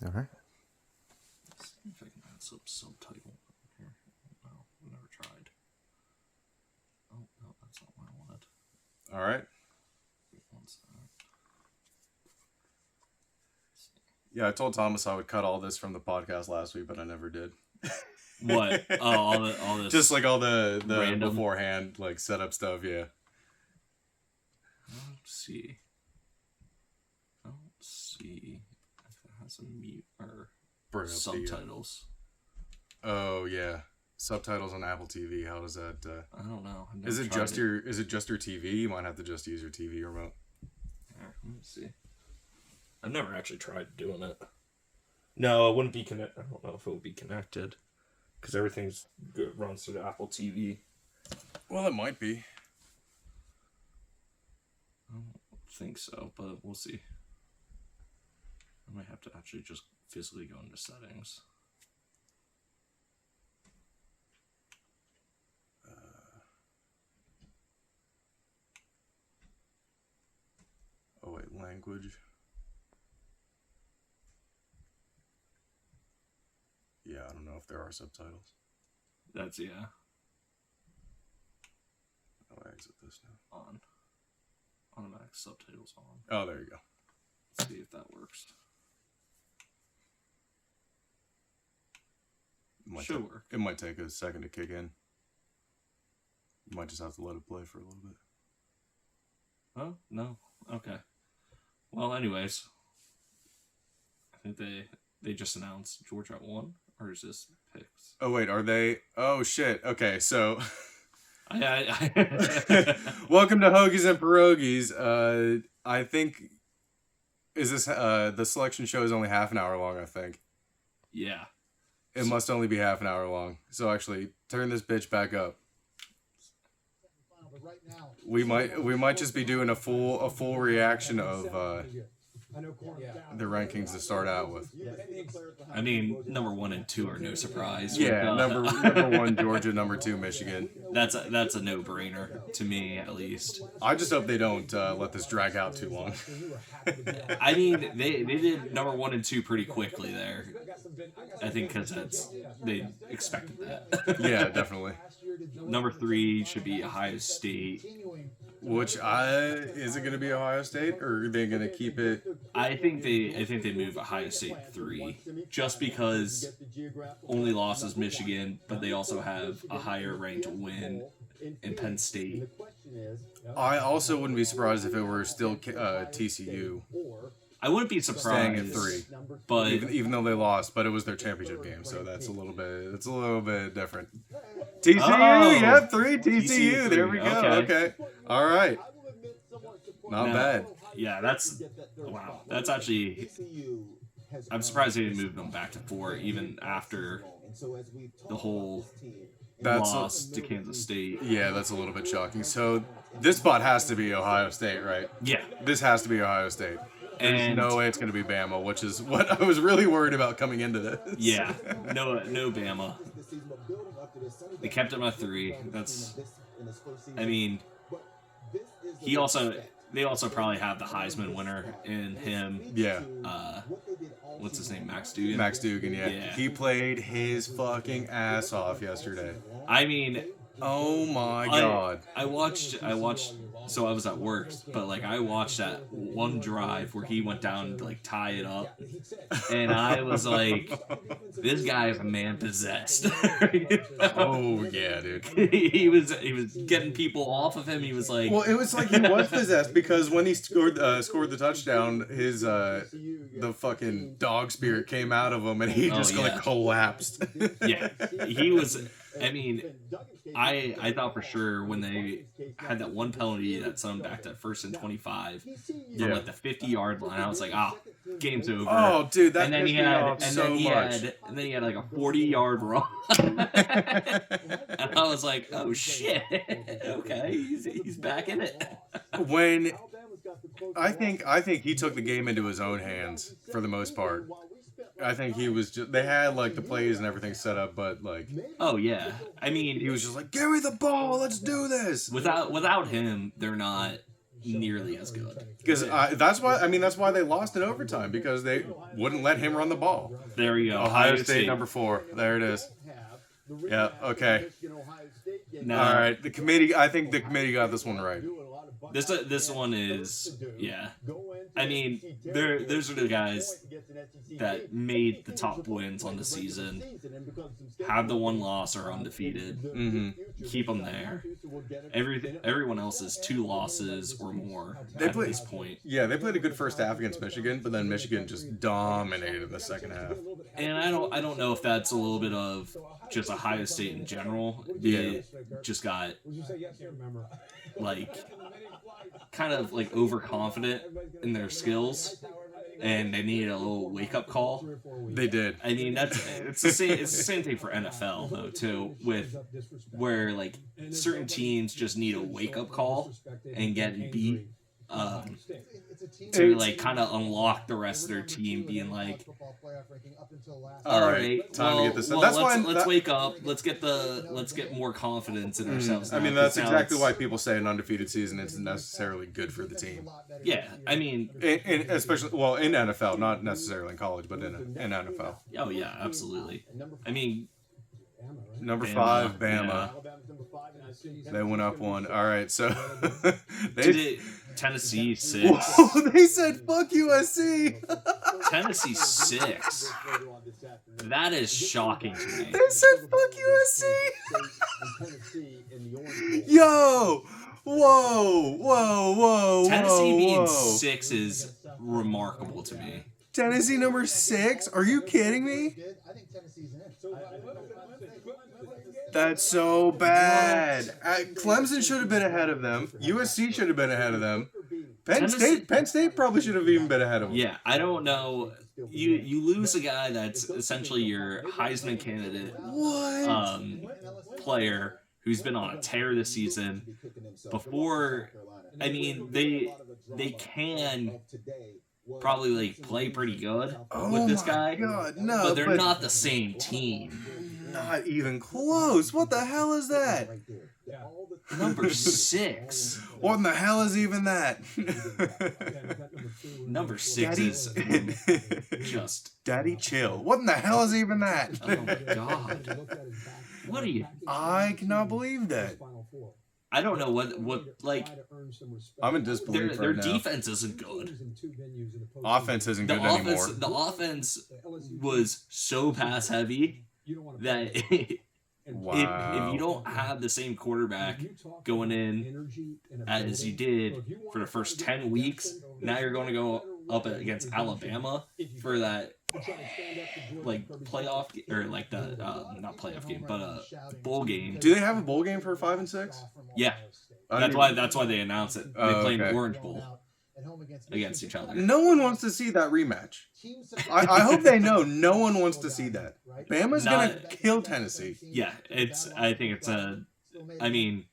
All right. Let's see if I can add some subtitle here. No, I've never tried. Oh, no, that's not what I wanted. All right. One sec. Yeah, I told Thomas I would cut all this from the podcast last week, but I never did. What? Oh, all this. Just like all the random beforehand like setup stuff. Yeah. Let's see. I don't see if it has a mute or Bring up subtitles. Oh yeah, subtitles on Apple TV. How does that? I don't know. Is it just your TV? You might have to just use your TV remote. Here, let me see. I've never actually tried doing it. No, it wouldn't be connected. I don't know if it would be connected because everything's runs through the Apple TV. Well, it might be. I don't think so, but we'll see. I might have to actually just physically go into settings. Oh wait, language. Yeah, I don't know if there are subtitles. That's, yeah. Oh, I exit this now. On. Automatic subtitles on. Oh, there you go. Let's see if that works. Should work. It might take a second to kick in. You might just have to let it play for a little bit. Oh, no. Okay. Well, anyways. I think they just announced Georgia at 1, or is this picks? Oh, wait, are they? Oh, shit. Okay, so... Welcome to Hoagies and Pierogis. I think... Is this... the selection show is only half an hour long, I think. Yeah. It must only be half an hour long. So actually, turn this bitch back up. We might just be doing a full reaction of the rankings to start out with. I mean, number 1 and 2 are no surprise. Yeah, number 1 Georgia, number 2 Michigan. That's a no-brainer to me, at least. I just hope they don't let this drag out too long. I mean, they did number 1 and 2 pretty quickly there. I think because they expected that. Yeah, definitely. Number 3 should be Ohio State. Which is it going to be Ohio State, or are they going to keep it? I think they move Ohio State 3 just because only loss is Michigan, but they also have a higher ranked win in Penn State. I also wouldn't be surprised if it were still TCU. I wouldn't be surprised. Staying at 3, but even though they lost, but it was their championship game, so that's a little bit different. TCU, yeah, 3 TCU. There we go. Okay. All right. Not bad. Yeah, wow. That's actually. I'm surprised they didn't move them back to 4, even after the whole loss to Kansas State. Yeah, that's a little bit shocking. So this spot has to be Ohio State, right? Yeah. This has to be Ohio State. There's no way it's going to be Bama, which is what I was really worried about coming into this. Yeah, no Bama. They kept him at 3. I mean, they also probably have the Heisman winner in him. Yeah. What's his name? Max Duggan. Max Duggan, yeah. He played his fucking ass off yesterday. I mean, oh my god. I watched. So I was at work, but I watched that one drive where he went down to tie it up, and I was like, "This guy is a man possessed." Oh yeah, dude. he was getting people off of him. He was like, well, it was like he was possessed because when he scored the touchdown, his the fucking dog spirit came out of him, and he just collapsed. Yeah, he was. I mean, I thought for sure when they had that one penalty that sent them back to 1st and 25 from the 50-yard line, I was like, game's over. Oh, dude, that pissed me off so much. And then he had a 40-yard run, and I was like, oh shit, okay, he's back in it. When I think he took the game into his own hands for the most part. I think he was just... They had, the plays and everything set up, but, Oh, yeah. I mean... He was just like, give me the ball, let's do this! Without him, they're not nearly as good. Because that's why they lost in overtime, because they wouldn't let him run the ball. There you go. Ohio State number 4. There it is. Yeah. Okay. Now, all right. I think the committee got this one right. This one is, yeah. I mean, those are the guys that made the top wins on the season. Have the one loss or undefeated. Mm-hmm. Keep them there. Everyone else is 2 losses or more at this point. Yeah, they played a good first half against Michigan, but then Michigan just dominated the second half. And I don't know if that's a little bit of just Ohio State in general. Yeah. It just got like kind of like overconfident in their skills, and they needed a little wake up call. They did. I mean, it's the same thing for NFL though too, with where like certain teams just need a wake up call and get beat. To like kind of unlock the rest of their team, being like, all right, time to get this. Let's wake up. Let's get more confidence in ourselves. I mean, that's exactly why people say an undefeated season isn't necessarily good for the team. Yeah, I mean, especially in NFL, not necessarily in college, but in NFL. Oh yeah, absolutely. I mean, number 5, Bama. Yeah. They went up 1. All right, so Tennessee 6. Whoa, they said fuck USC. Tennessee 6. That is shocking to me. They said fuck USC. Yo, whoa. Tennessee being 6 is remarkable to me. Tennessee number 6? Are you kidding me? That's so bad. Clemson should have been ahead of them. USC should have been ahead of them. Penn State probably should have even been ahead of them. Yeah, I don't know. You lose a guy that's essentially your Heisman candidate player who's been on a tear this season. Before, I mean, they can probably like play pretty good with this guy, God, no, but they're not the same team. Not even close. What the hell is that? Number 6. What in the hell is even that? Number 6 is just... Daddy, chill. What in the hell is even that? Oh my god. What are you... I cannot believe that. I don't know what like... I'm in disbelief Their right now. defense isn't good. Offense isn't good anymore. The offense was so pass heavy that if you don't have the same quarterback going in as you did for the first 10 weeks, now you're going to go up against Alabama for that like playoff or like the not playoff game but bowl game. Do they have a bowl game for 5 and 6? Yeah, that's why they announced it. They played an Orange Bowl against each other. No one wants to see that rematch. I hope they know no one wants to see that. Bama's gonna kill Tennessee. Yeah, I think it's a. I mean,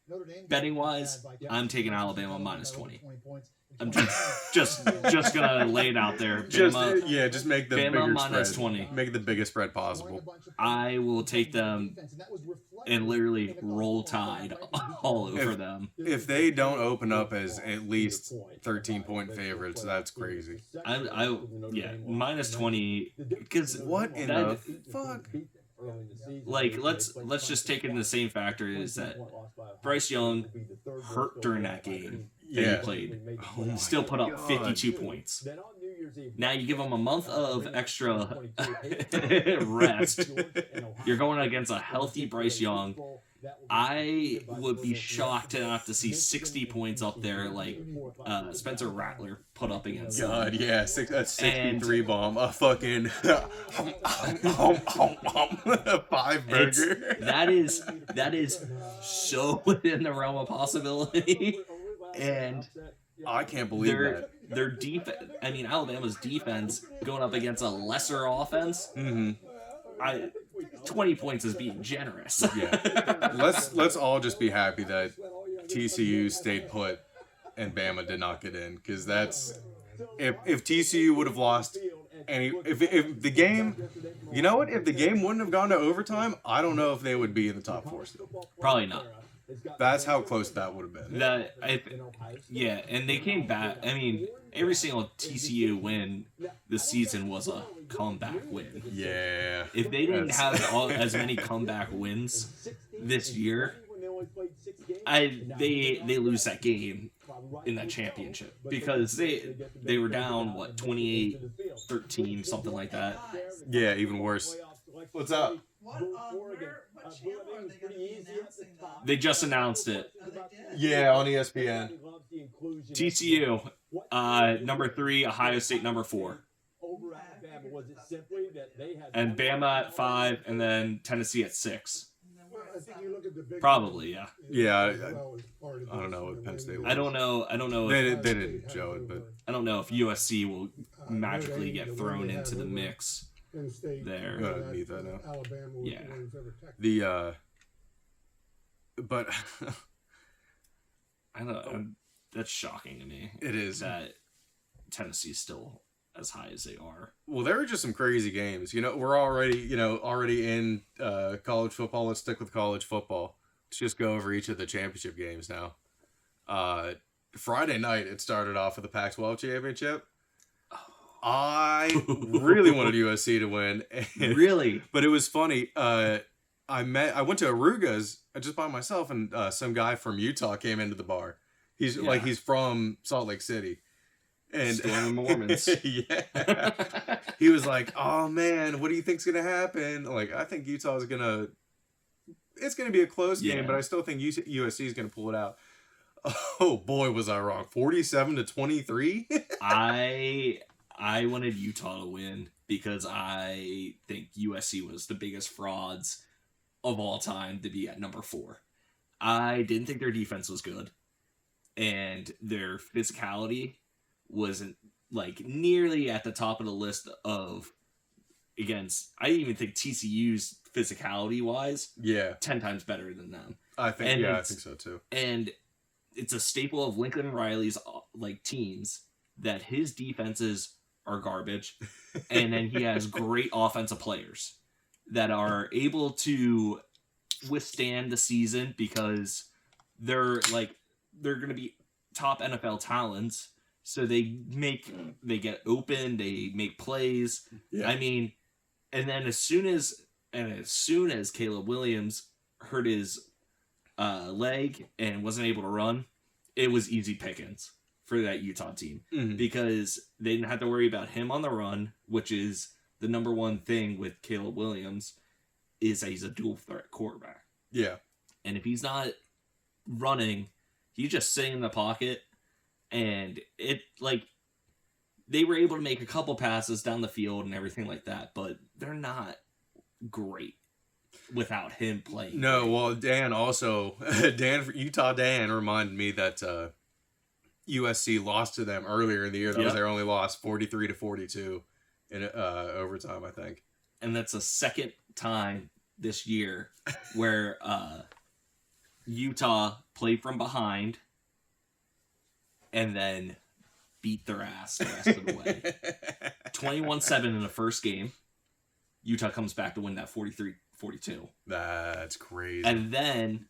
betting wise, I'm taking Alabama -20. I'm just gonna lay it out there. Bama, just make the Bama bigger spread. -20. Make the biggest spread possible. I will take them and literally roll Tide all over them. If they don't open up as at least 13-point favorites, that's crazy. Yeah, -20 because what in the fuck? Like let's just take into the same factor is that Bryce Young hurt during that game that he played. Still put up 52 points. Now you give him a month of extra rest. You're going against a healthy Bryce Young. I would be shocked to not to see 60 points up there like Spencer Rattler put up against God, yeah, a 63 bomb, a fucking 5 burger. That is so within the realm of possibility, and I can't believe that. Their defense. I mean, Alabama's defense going up against a lesser offense. Mm-hmm. 20 points is being generous. Yeah. Let's all just be happy that TCU stayed put and Bama did not get in, because that's if TCU would have lost if the game, you know what, if the game wouldn't have gone to overtime, I don't know if they would be in the top 4 still. Probably not. That's how close that would have been. Yeah, and they came back. I mean, every single TCU win this season was a comeback win. Yeah. If they didn't have as many comeback wins this year, they lose that game in that championship because they were down 28-13, something like that. Yeah, even worse. What's up? They just announced it. Yeah, on ESPN. TCU, number 3, Ohio State number 4. And Bama at 5, and then Tennessee at 6. Probably, yeah. Yeah, I don't know what Penn State was. I don't know. They didn't show it, but I don't know if USC will magically get thrown into the mix there. Need that now. Yeah. But I don't know. That's shocking to me. It is that Tennessee's still as high as they are. Well, there were just some crazy games. We're already in college football. Let's stick with college football. Let's just go over each of the championship games now. Friday night, it started off with the Pac-12 championship. I really wanted USC to win. Really? But it was funny. I went to Aruga's just by myself, and some guy from Utah came into the bar. He's from Salt Lake City. And Stormy Mormons. Yeah. He was like, "Oh man, what do you think's gonna happen?" Like, I think Utah's gonna. It's gonna be a close game, but I still think USC is gonna pull it out. Oh boy, was I wrong! 47-23. I wanted Utah to win because I think USC was the biggest frauds of all time to be at number 4. I didn't think their defense was good, and their physicality wasn't nearly at the top of the list of against. I didn't even think TCU's physicality wise 10 times better than them. I think so too. And it's a staple of Lincoln Riley's teams that his defenses are garbage, and then he has great offensive players that are able to withstand the season because they're going to be top NFL talents. So they get open, they make plays. Yeah. I mean, and then as soon as Caleb Williams hurt his leg and wasn't able to run, it was easy pickings for that Utah team because they didn't have to worry about him on the run, which is the number one thing with Caleb Williams is that he's a dual threat quarterback. Yeah. And if he's not running, he's just sitting in the pocket. And they were able to make a couple passes down the field and everything like that, but they're not great without him playing. No, well, Utah Dan reminded me that USC lost to them earlier in the year. That was their only loss, 43-42 in overtime, I think. And that's the second time this year where Utah played from behind and then beat their ass the rest of the way. 21-7 in the first game. Utah comes back to win that 43-42. That's crazy. And then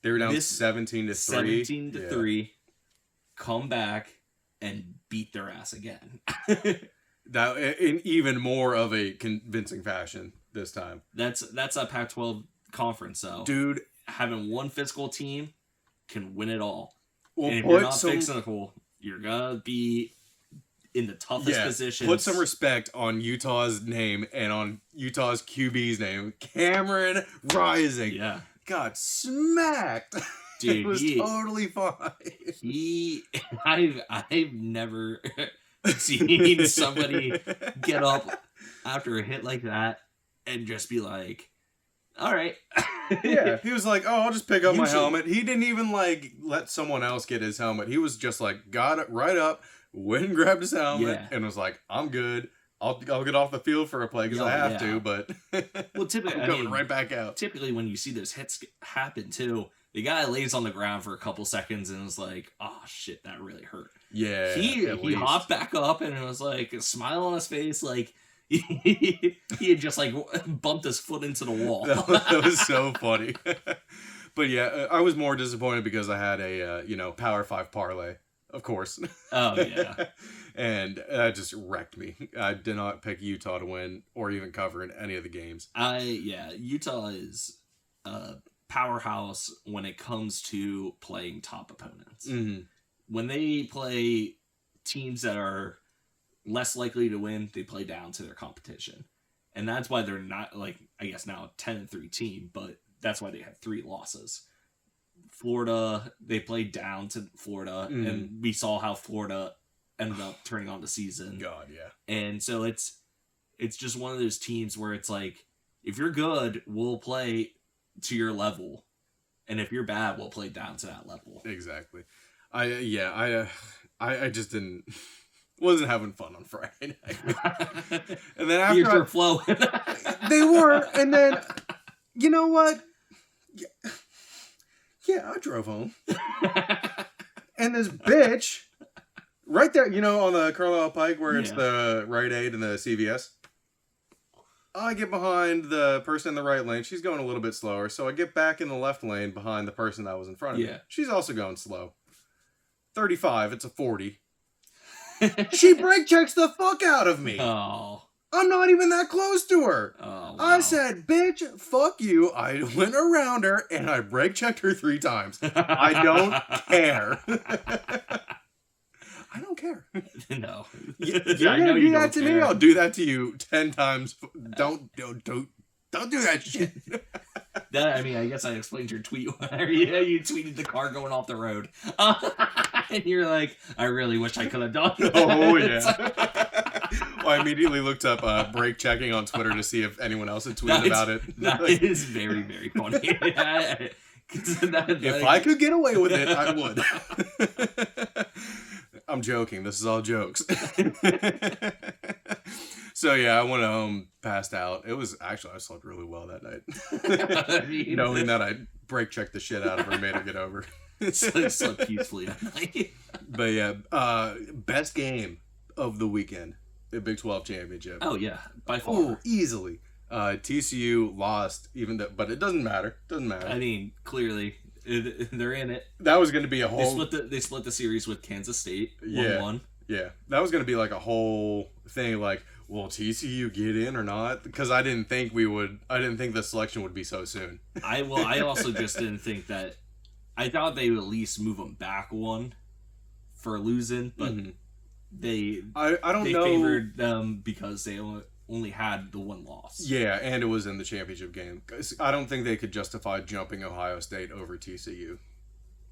they were down 17-3. 17-3. Come back and beat their ass again. That in even more of a convincing fashion this time. That's a Pac-12 conference, though. Dude, having one physical team can win it all. Well, and if you're not physical, you're gonna be in the toughest positions. Put some respect on Utah's name and on Utah's QB's name, Cameron Rising. Yeah, got smacked. Dude, it was totally fine. I've never seen somebody get up after a hit like that and just be like, all right. Yeah, he was like, oh, I'll just pick up my helmet. He didn't even let someone else get his helmet. He was just got it right up, went and grabbed his helmet, and was like, I'm good. I'll get off the field for a play because I have to, but well, typically, I'm going right back out. Typically, when you see those hits happen too, the guy lays on the ground for a couple seconds and was like, oh shit, that really hurt. Yeah, he hopped back up and it was like a smile on his face, like he had just bumped his foot into the wall. That was so funny. But yeah, I was more disappointed because I had a Power 5 parlay, of course. Oh yeah. And that just wrecked me. I did not pick Utah to win or even cover in any of the games. Utah is a powerhouse when it comes to playing top opponents. Mm-hmm. When they play teams that are less likely to win, they play down to their competition. And that's why they're not, like, I guess now a 10-3 team, but that's why they have 3 losses. Florida, they played down to Florida, and we saw how Florida ended up turning on the season. God, yeah. And so it's just one of those teams where it's like, if you're good, we'll play to your level. And if you're bad, we'll play down to that level. Exactly. I just wasn't having fun on Friday night. And then after you're flowing. They were, and then you know what? Yeah, I drove home. And this bitch right there, on the Carlisle Pike where it's the Rite Aid and the CVS. I get behind the person in the right lane. She's going a little bit slower, so I get back in the left lane behind the person that was in front of me. She's also going slow. 35, it's a 40. She brake checks the fuck out of me. Oh. I'm not even that close to her. Oh, wow. I said, bitch, fuck you. I went around her and I brake checked her 3 times. I don't care. I don't care. No. You're gonna do that to me? I'll do that to you 10 times. Don't do that shit. I guess I explained your tweet. You tweeted the car going off the road. And you're like, I really wish I could have done that. Oh, yeah. Well, I immediately looked up brake checking on Twitter to see if anyone else had tweeted about it. That is very, very funny. If I could get away with it, I would. I'm joking. This is all jokes. So yeah, I went home, passed out. It was actually, I slept really well that night. Knowing that I brake checked the shit out of her, made her get over. Slept peacefully that night. But yeah, best game of the weekend, the Big 12 championship. Oh yeah, by far. Oh, easily. TCU lost, but it doesn't matter. Doesn't matter. I mean, clearly they're in it. That was going to be a whole. They split the series with Kansas State. 1-1. Yeah, that was going to be like a whole thing. Like, will TCU get in or not? Because I didn't think we would. I didn't think the selection would be so soon. I also just didn't think that. I thought they would at least move them back one for losing, but they favored them because they only had the 1 loss. Yeah, and it was in the championship game. I don't think they could justify jumping Ohio State over TCU.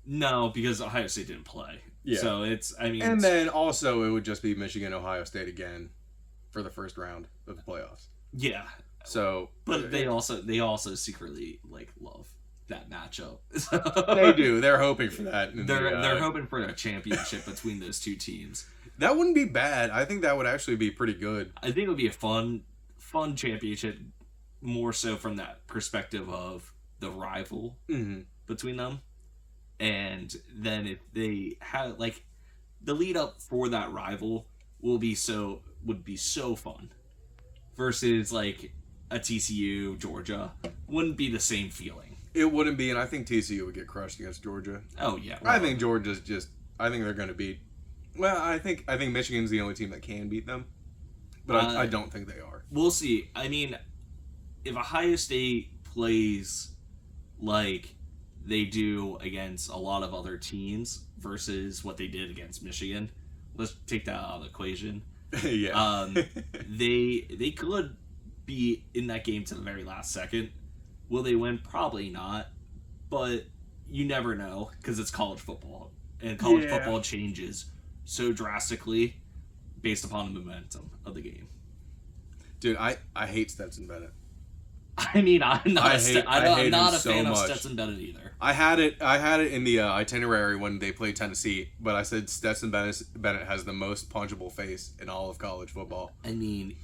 No, because Ohio State didn't play. Yeah. So and then also it would just be Michigan, Ohio State again for the first round of the playoffs. Yeah. So, but they also secretly love that matchup. So, they do. They're hoping for that. They're hoping for a championship between those 2 teams. That wouldn't be bad. I think that would actually be pretty good. I think it would be a fun championship, more so from that perspective of the rival between them. And then if they have the lead up for that rival would be so fun versus a TCU Georgia wouldn't be the same feeling. It wouldn't be, and I think TCU would get crushed against Georgia. Oh yeah, I think Georgia's I think they're going to beat. Well, I think Michigan's the only team that can beat them, but I don't think they are. We'll see. I mean, if Ohio State plays like they do against a lot of other teams versus what they did against Michigan, let's take that out of the equation. Yeah. They could be in that game to the very last second. Will they win? Probably not. But you never know because it's college football, and college football changes so drastically based upon the momentum of the game. Dude, I hate Stetson Bennett. I mean, I'm not a fan so of Stetson Bennett either. I had it in the itinerary when they played Tennessee, but I said Stetson Bennett has the most punchable face in all of college football. I mean,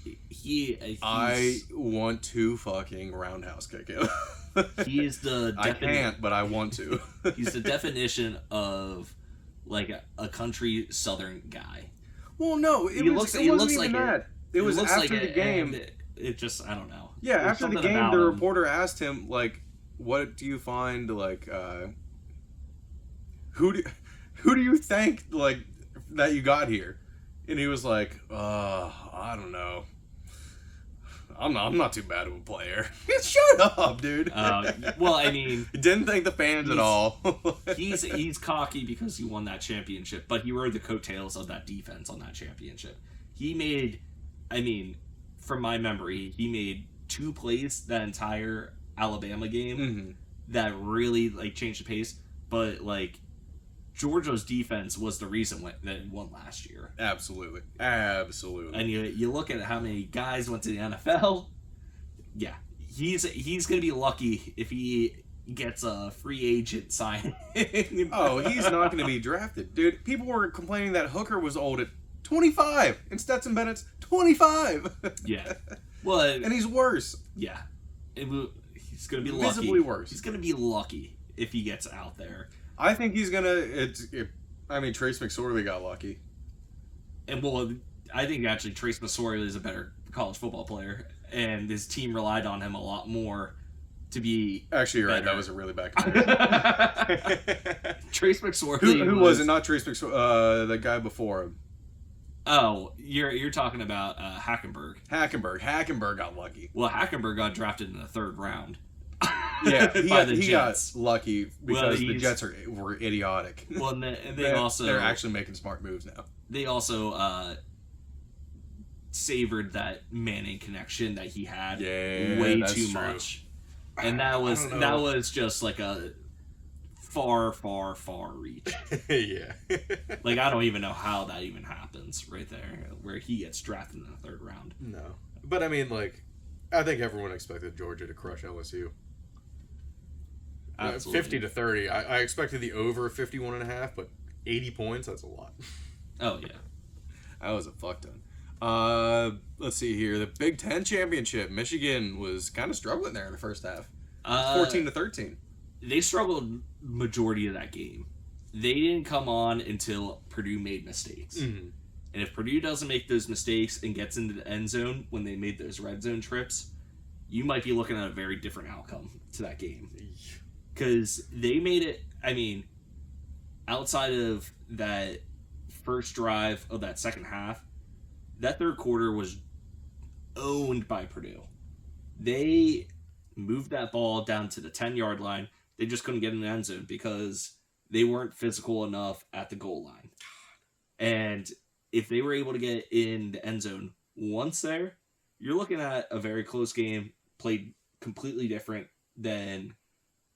I want to fucking roundhouse kick him. He is the I can't, but I want to. He's the definition of a country Southern guy. Well, no, it wasn't even that. It was after the game. It just, I don't know. Yeah, after the game, the reporter asked him, what do you find like? Who do you think like that you got here? And he was like, I don't know. I'm not too bad of a player. Shut up, dude. Well, I mean, didn't thank the fans at all. he's cocky because he won that championship, but he rode the coattails of that defense on that championship. He made, I mean, from my memory, he made 2 plays that entire Alabama game that really like changed the pace. But like, Georgia's defense was the reason that won last year. Absolutely. And you look at how many guys went to the NFL. Yeah, he's gonna be lucky if he gets a free agent sign. Oh, he's not gonna be drafted, dude. People were complaining that Hooker was old at 25 and Stetson Bennett's 25. Yeah, well, and he's worse. Yeah, he's gonna be visibly lucky. Worse. He's gonna be lucky if he gets out there. I think he's gonna. I mean, Trace McSorley got lucky. And well, I think actually Trace McSorley is a better college football player, and his team relied on him a lot more to be. Actually, you're better. right. That was a really bad comparison. Trace McSorley. Who was it? Not Trace McSorley. The guy before him. Oh, you're talking about Hackenberg. Hackenberg got lucky. Well, Hackenberg got drafted in the 3rd round. Yeah, he got Jets. lucky because the Jets were idiotic. Well, and they also they're actually making smart moves now. They also savored that Manning connection that he had way too much, and that was just like a far reach. Yeah, like I don't even know how that even happens right there, where he gets drafted in the 3rd round. No, but I mean, like, I think everyone expected Georgia to crush LSU. Absolutely. 50-30. I expected the over 51.5, but 80 points, that's a lot. Oh, yeah. That was a fuck ton. Let's see here. The Big Ten Championship. Michigan was kind of struggling there in the first half. 14-13. They struggled majority of that game. They didn't come on until Purdue made mistakes. Mm-hmm. And if Purdue doesn't make those mistakes and gets into the end zone when they made those red zone trips, you might be looking at a very different outcome to that game. Because they made it, I mean, outside of that first drive of that second half, that 3rd quarter was owned by Purdue. They moved that ball down to the 10-yard line. They just couldn't get in the end zone because they weren't physical enough at the goal line. And if they were able to get in the end zone once there, you're looking at a very close game, played completely different than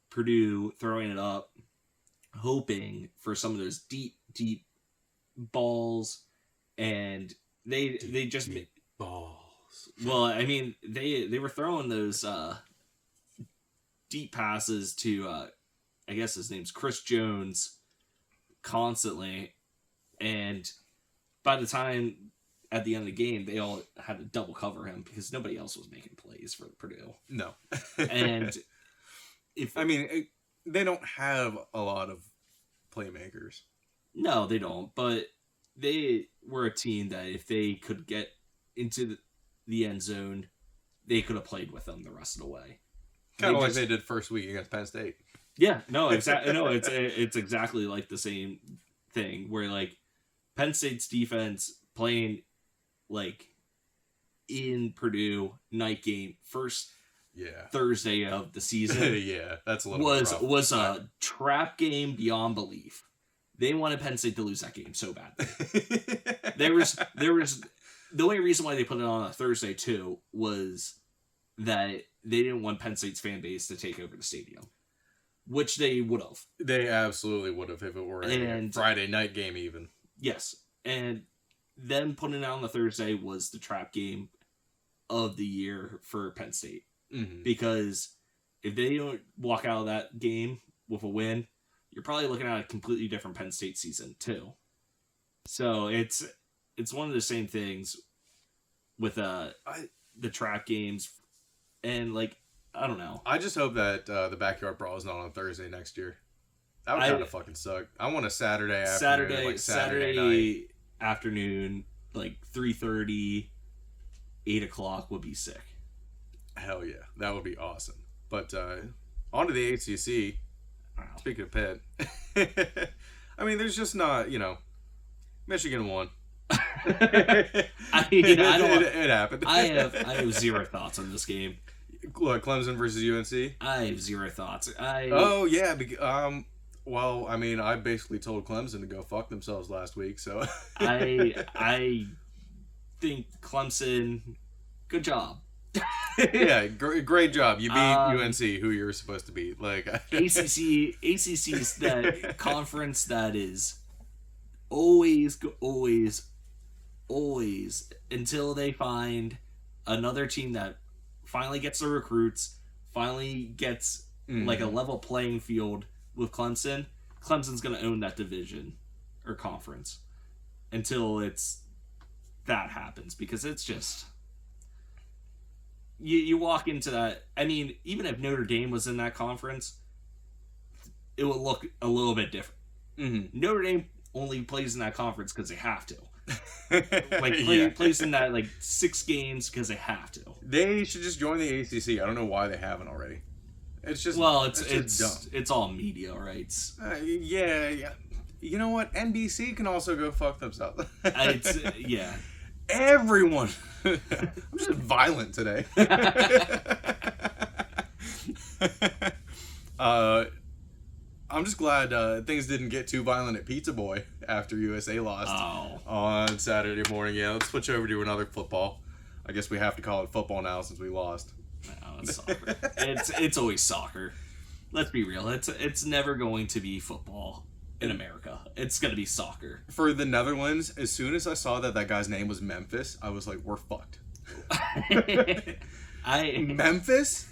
Purdue throwing it up, hoping for some of those deep balls, and they just deep balls. Well, I mean, they were throwing those deep passes to I guess his name's Chris Jones constantly, and by the time at the end of the game, they all had to double cover him because nobody else was making plays for Purdue. No, and they don't have a lot of playmakers. No, they don't. But they were a team that if they could get into the end zone, they could have played with them the rest of the way. Kind of like they did first week against Penn State. Yeah, no, exactly. No, it's exactly like the same thing where like Penn State's defense playing like in Purdue night game first. Yeah. Thursday of the season. Yeah, that's a little bit rough. Was a trap game beyond belief. They wanted Penn State to lose that game so bad. there was the only reason why they put it on a Thursday too was that they didn't want Penn State's fan base to take over the stadium, which they would have. They absolutely would have if it were a Friday night game even. Yes, and then putting it on the Thursday was the trap game of the year for Penn State. Mm-hmm. Because if they don't walk out of that game with a win, you're probably looking at a completely different Penn State season too. So it's one of the same things with the trap games, and like I don't know. I just hope that the Backyard Brawl is not on Thursday next year. That would kind of fucking suck. I want a Saturday afternoon. Saturday afternoon, like 3:30, 8 o'clock would be sick. Hell yeah, that would be awesome. But On to the ACC. Wow. Speaking of Pitt. I mean, there's just not, Michigan won. I mean, it happened. I have zero thoughts on this game. What, Clemson versus UNC? I have zero thoughts. Oh, yeah. Well, I mean, I basically told Clemson to go fuck themselves last week, so... I think Clemson, good job. Yeah, great job. You beat UNC, who you're supposed to beat. Like ACC's that conference that is always, until they find another team that finally gets the recruits, finally gets like a level playing field with Clemson. Clemson's going to own that division or conference until that happens, because it's just... You walk into that... I mean, even if Notre Dame was in that conference, it would look a little bit different. Mm-hmm. Notre Dame only plays in that conference because they have to. Plays in that, 6 games because they have to. They should just join the ACC. I don't know why they haven't already. It's just... Well, it's dumb. It's all media rights. Yeah. You know what? NBC can also go fuck themselves. Yeah. Everyone. I'm just violent today. I'm just glad things didn't get too violent at Pizza Boy after USA lost on Saturday morning. Yeah, let's switch over to another football. I guess we have to call it football now since we lost. No, it's soccer. It's always soccer. Let's be real. It's never going to be football in America. It's going to be soccer. For the Netherlands, as soon as I saw that guy's name was Memphis, I was like, we're fucked. Memphis?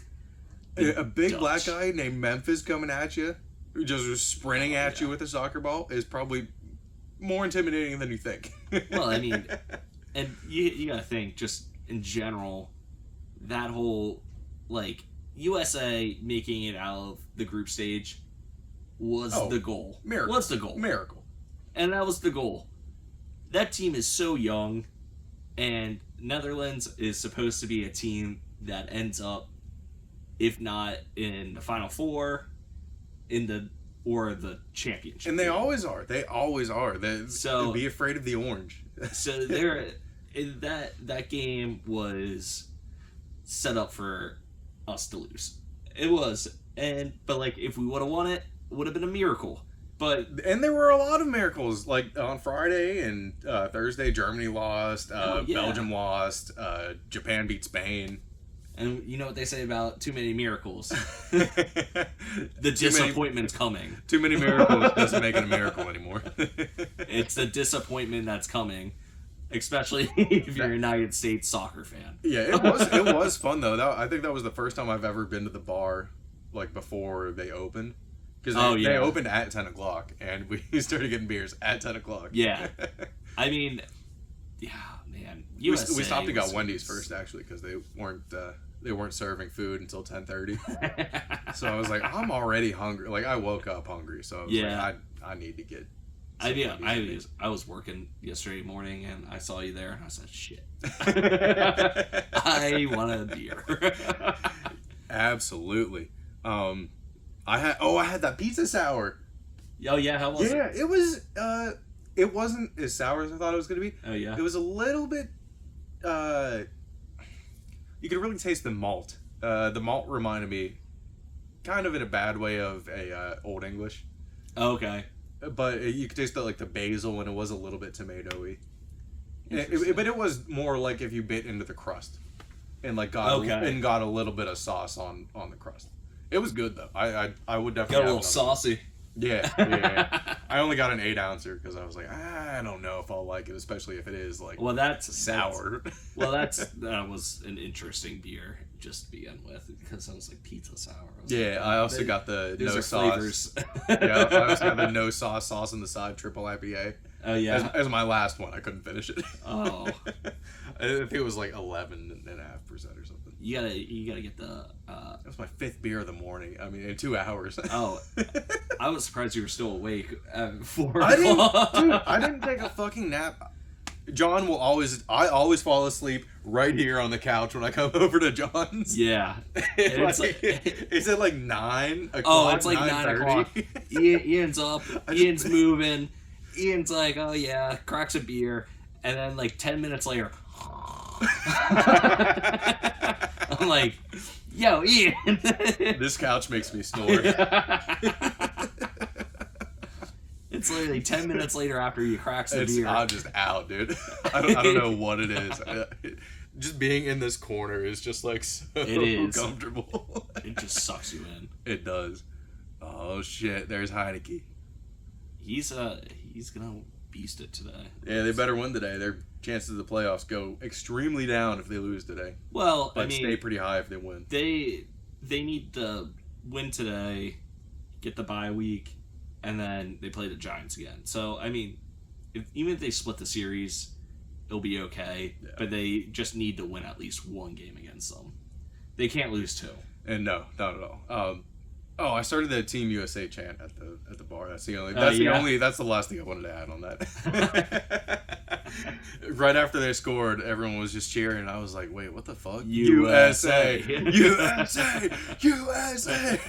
A big Dutch. black guy named Memphis coming at you, just sprinting at you with a soccer ball, is probably more intimidating than you think. Well, I mean, and you got to think, just in general, that whole, USA making it out of the group stage was the goal. Miracle. Was the goal. Miracle. And that was the goal. That team is so young, and Netherlands is supposed to be a team that ends up, if not in the Final Four, or the championship. And they always are. They always are. So be afraid of the orange. So that game was set up for us to lose. It was. But if we would have won it would have been a miracle. And there were a lot of miracles. On Friday and Thursday, Germany lost. Belgium lost. Japan beat Spain. And you know what they say about too many miracles? The disappointment's coming. Too many miracles doesn't make it a miracle anymore. It's the disappointment that's coming, especially if you're a United States soccer fan. Yeah, it was fun though. I think that was the first time I've ever been to the bar before they opened. Because they opened at 10 o'clock, and we started getting beers at 10 o'clock. Yeah. I mean, yeah, man. We stopped and got Wendy's first, actually, because they weren't serving food until 10:30. So I was like, I'm already hungry. I woke up hungry, so I was like, I need to get... I was working yesterday morning, and I saw you there, and I said, shit. I want a beer. Absolutely. I had that pizza sour. Oh yeah, how was it? Yeah, it was. It wasn't as sour as I thought it was going to be. Oh yeah. It was a little bit. You could really taste the malt. The malt reminded me, kind of in a bad way, of a Old English. Okay. But you could taste the basil, and it was a little bit tomatoey. But it was more like if you bit into the crust, and got a little bit of sauce on the crust. It was good though. I would definitely got a little saucy. Yeah. I only got an 8-ouncer because I was like, I don't know if I'll like it, especially if it is that's sour. That was an interesting beer just to begin with, because I was like, pizza sour. I also got the no sauce. I also got the no sauce on the side triple IPA. Oh yeah. As my last one, I couldn't finish it. Oh. I think it was 11.5% or something. You gotta get the. That was my 5th beer of the morning. I mean, in 2 hours. Oh, I was surprised you were still awake at 4 o'clock. I didn't take a fucking nap. John will always. I always fall asleep right here on the couch when I come over to John's. Yeah. It's like, is it like 9 o'clock? Oh, it's like 9 o'clock. Ian's up. Ian's moving. Ian's like, oh yeah, cracks a beer, and then like 10 minutes later, I'm like, yo, Ian. This couch makes me snore. It's literally 10 minutes later after you cracks the beer. I'm just out, dude. I don't know what it is. Just being in this corner is just like so comfortable. It just sucks you in. It does. Oh shit! There's Heineke. He's gonna beast it today. Yeah, they better win today. Their chances of the playoffs go extremely down if they lose today. Well, but stay pretty high if they win. They need to win today, get the bye week, and then they play the Giants again. So I mean, even if they split the series, it'll be okay. Yeah. But they just need to win at least one game against them. They can't lose 2. And no, not at all. I started the Team USA chant at the bar. That's the only. That's the last thing I wanted to add on that. Right after they scored, everyone was just cheering, and I was like, "Wait, what the fuck? USA, USA, USA!"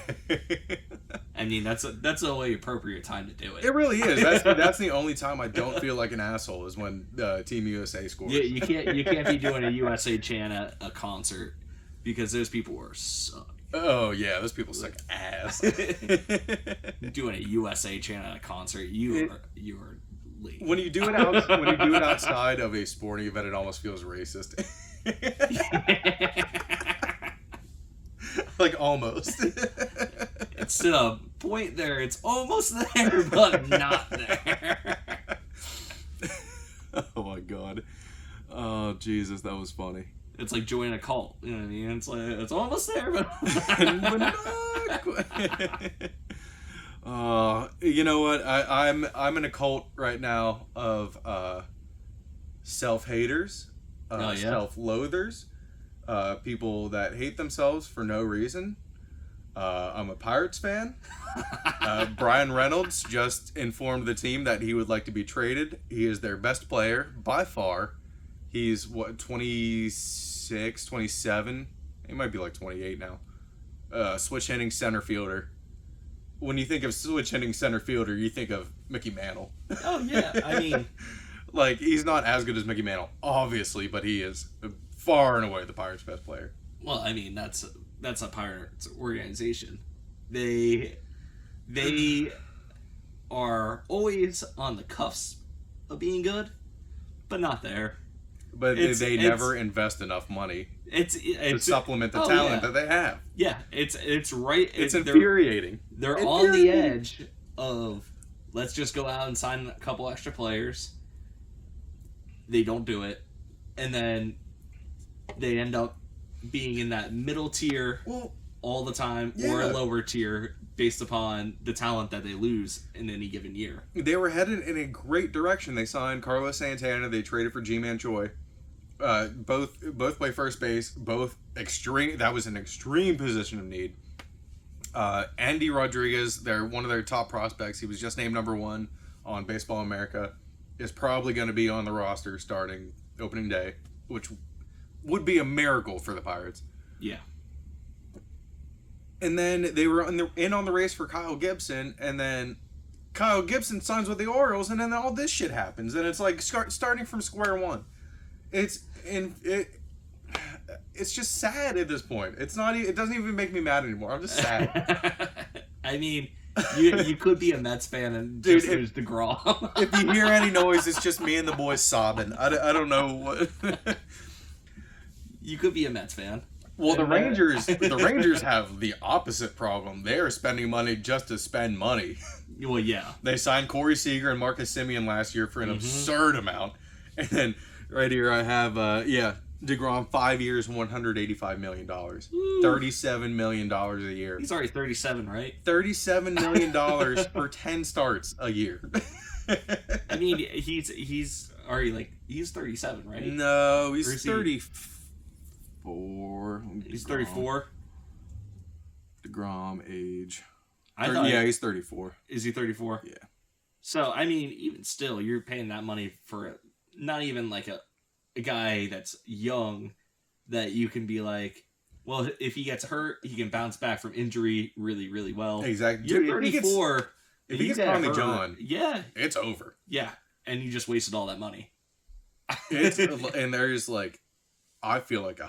I mean, that's the only appropriate time to do it. It really is. That's the only time I don't feel like an asshole is when Team USA scores. Yeah, you can't be doing a USA chant at a concert because those people are suck. Oh yeah, those people suck ass. Doing a USA chant at a concert, you are late. When you do it outside of a sporting event, it almost feels racist. Like almost. It's to a point there. It's almost there, but not there. Oh my god. Oh Jesus, that was funny. It's like joining a cult. You know what I mean? It's like it's almost there, but not quite. You know what? I'm in a cult right now of self-haters, self-loathers, people that hate themselves for no reason. I'm a Pirates fan. Brian Reynolds just informed the team that he would like to be traded. He is their best player by far. He's, 26, 27? He might be like 28 now. Switch hitting center fielder. When you think of switch hitting center fielder, you think of Mickey Mantle. Oh, yeah. I mean... like, he's not as good as Mickey Mantle, obviously, but he is far and away the Pirates' best player. Well, I mean, that's a Pirates organization. They are always on the cusp of being good, but not there. But they never invest enough money to supplement the talent that they have. Yeah, it's right. It's infuriating. They're on the edge of let's just go out and sign a couple extra players. They don't do it, and then they end up being in that middle tier all the time, or a lower tier based upon the talent that they lose in any given year. They were headed in a great direction. They signed Carlos Santana. They traded for G-Man Choi. Both play first base. Both extreme. That was an extreme position of need. Andy Rodriguez, one of their top prospects. He was just named number 1 on Baseball America. Is probably going to be on the roster starting opening day, which would be a miracle for the Pirates. Yeah. And then they were in on the race for Kyle Gibson, and then Kyle Gibson signs with the Orioles, and then all this shit happens, and it's like starting from square one. It's just sad at this point. It doesn't even make me mad anymore. I'm just sad. I mean, you could be a Mets fan and just lose DeGrom. If you hear any noise, it's just me and the boys sobbing. I don't know what. You could be a Mets fan. Well, the Rangers have the opposite problem. They are spending money just to spend money. Well, yeah. They signed Corey Seager and Marcus Semien last year for an absurd amount. And then right here I have, DeGrom, 5 years, $185 million. $37 million a year. He's already 37, right? $37 million for 10 starts a year. I mean, he's already, he's 37, right? No, he's 34. He's 34? DeGrom age. He's 34. Is he 34? Yeah. So, I mean, even still, you're paying that money for not even like a guy that's young that you can be like, well, if he gets hurt, he can bounce back from injury really, really well. Exactly. You're 34. If he gets Tommy John, yeah, it's over. Yeah, and you just wasted all that money. And there's like, I feel like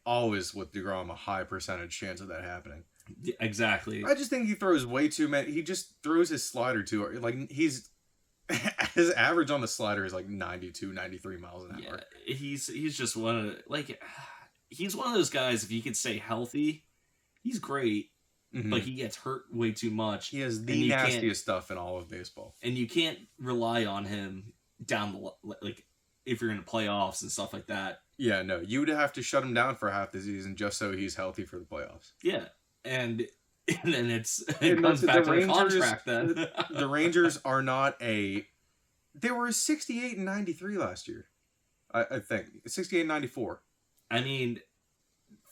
always with DeGrom, a high percentage chance of that happening. Yeah, exactly. I just think he throws way too many. He just throws his slider too. Like his average on the slider is like 92, 93 miles an hour. Yeah, he's just he's one of those guys. If he could stay healthy, he's great. Mm-hmm. But he gets hurt way too much. He has the nastiest stuff in all of baseball, and you can't rely on him down the if you're in the playoffs and stuff like that. Yeah, no, you would have to shut him down for half the season just so he's healthy for the playoffs. Yeah, and then it comes back to the contract. Then the Rangers are not a. They were 68 and 93 last year, I think 68 and 94. I mean,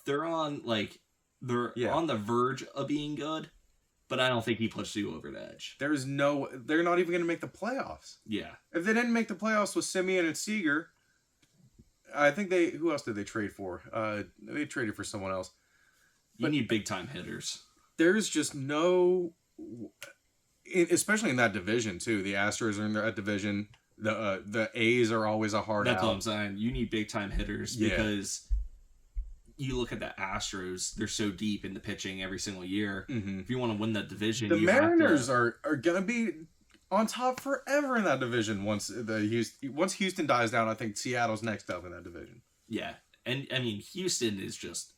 they're on on the verge of being good, but I don't think he pushed you over the edge. They're not even going to make the playoffs. Yeah. If they didn't make the playoffs with Simeon and Seager, I think who else did they trade for? They traded for someone else. You need big time hitters. There's just no, especially in that division too. The Astros are in that division. The A's are always a hard out. That's what I'm saying. You need big time hitters because you look at the Astros, they're so deep in the pitching every single year. Mm-hmm. If you want to win that division, the Mariners are going to be on top forever in that division once Houston dies down. I think Seattle's next up in that division. Yeah. And I mean, Houston is just,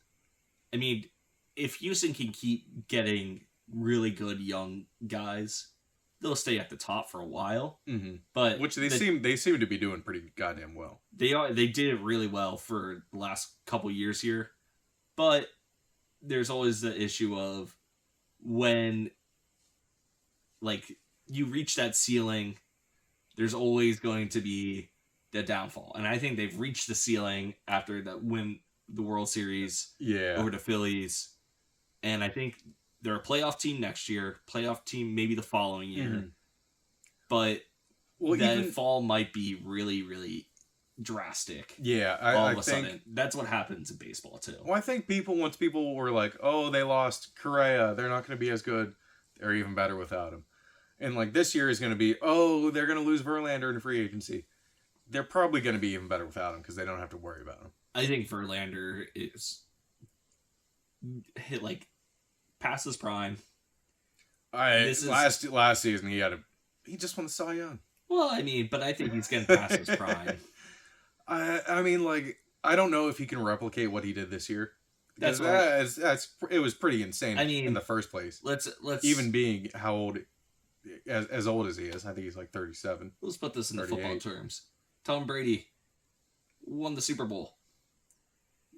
I mean, if Houston can keep getting really good young guys, they'll stay at the top for a while. Mm-hmm. But which they seem to be doing pretty goddamn well. They did it really well for the last couple years here. But there's always the issue of when you reach that ceiling, there's always going to be the downfall. And I think they've reached the ceiling after that win the World Series over the Phillies. And I think they're a playoff team next year, playoff team maybe the following year. Mm-hmm. But that fall might be really, really drastic. Yeah, all of a sudden. That's what happens in baseball, too. Well, I think once people were like, oh, they lost Correa, they're not going to be as good, they're even better without him. And this year is going to be, oh, they're going to lose Verlander in free agency. They're probably going to be even better without him because they don't have to worry about him. I think Verlander is hit past his prime. Last season he just won the Cy Young. Well, I mean, but I think he's getting past his prime. I mean, I don't know if he can replicate what he did this year. It was pretty insane. I mean, in the first place. Let's even being how old, as old as he is. I think he's 37. Let's put this in the football terms. Tom Brady won the Super Bowl,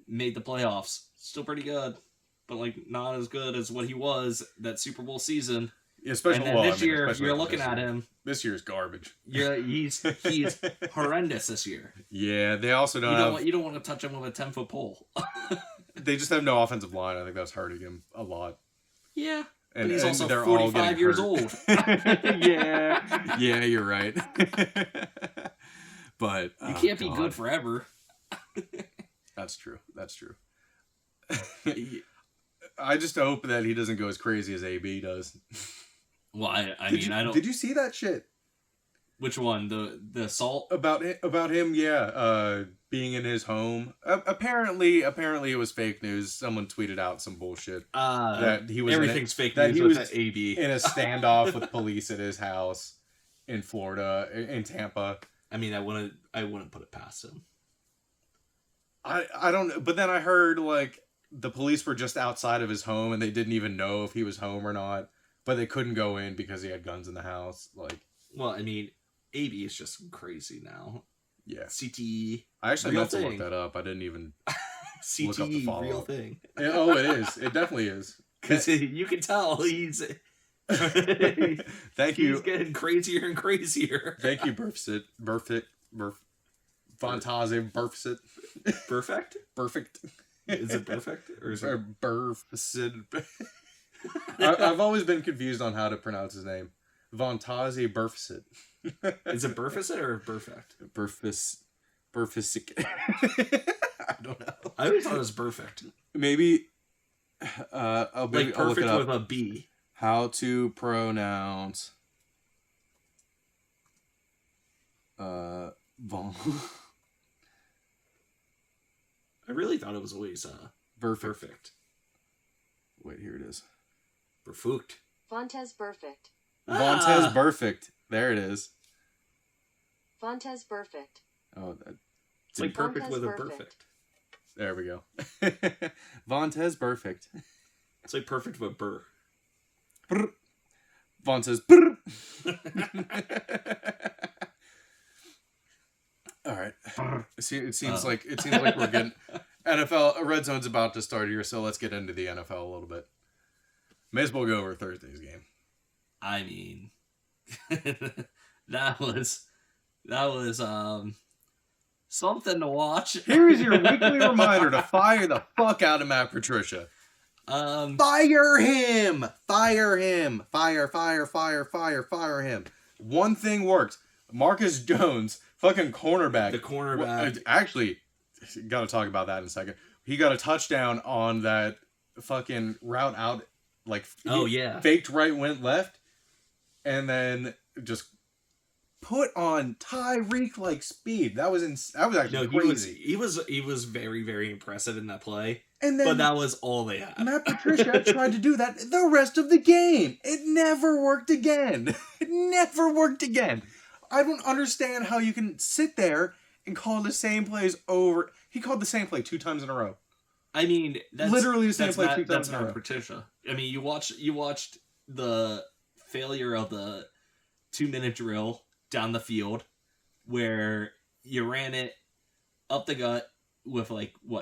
made the playoffs, still pretty good, but not as good as what he was that Super Bowl season. Especially this year, you're looking at him. This year's garbage. Yeah, he's horrendous this year. Yeah, they also You don't want to touch him with a 10-foot pole. They just have no offensive line. I think that's hurting him a lot. Yeah, but he's also 45 years old. Yeah, you're right. But you can't be good forever. That's true. I just hope that he doesn't go as crazy as AB does. Well, I don't. Did you see that shit? Which one? The assault about him? Yeah, being in his home. Apparently, it was fake news. Someone tweeted out some bullshit that he was. Everything's fake news. That he was AB in a standoff with police at his house in Florida, in Tampa. I mean, I wouldn't put it past him. I don't know, but then I heard the police were just outside of his home and they didn't even know if he was home or not, but they couldn't go in because he had guns in the house. Well, I mean, AB is just crazy now. Yeah. CTE. I actually meant to look that up. I didn't even CTE, look up the follow-up. Real thing. Oh, it is. It definitely is. Because you can tell he's... Thank you. He's getting crazier and crazier. Thank you, Burfsit. Fantasia Burfsit. Perfect? Perfect. Is it perfect? Or is it... Burfsit. I've always been confused on how to pronounce his name. Fantasia Burfsit. Is it Burfsit or Perfect? Perfect. I don't know. I always thought it was perfect. Maybe. Like I'll perfect look it up. with a B. How to pronounce. Von. I really thought it was always perfect. Wait, here it is. Perfect. Fontes perfect. Vontaze perfect. There it is. Fontes perfect. Oh, it's like perfect Vontaze with a perfect. perfect. there we go. Vontaze perfect. It's like perfect with burr. Brr. Vontaze brr. All right. It seems like we're getting NFL Red Zone's about to start here, so let's get into the NFL a little bit. May as well go over Thursday's game. I mean, that was something to watch. Here's your weekly reminder to fire the fuck out of Matt Patricia. Fire him! Fire him! Fire him! One thing worked. Marcus Jones, fucking cornerback. The cornerback. Actually, got to talk about that in a second. He got a touchdown on that fucking route out. Like, faked right, went left, and then just put on Tyreek like speed. That was actually crazy. He was very, very impressive in that play. And then, but that was all they had. Matt Patricia tried to do that the rest of the game. It never worked again. It never worked again. I don't understand how you can sit there and call the same plays over. He called the same play 2 times in a row. I mean, that's literally the same play 2 times that's in a row. not Patricia. I mean, you watched the failure of the 2-minute drill down the field where you ran it up the gut with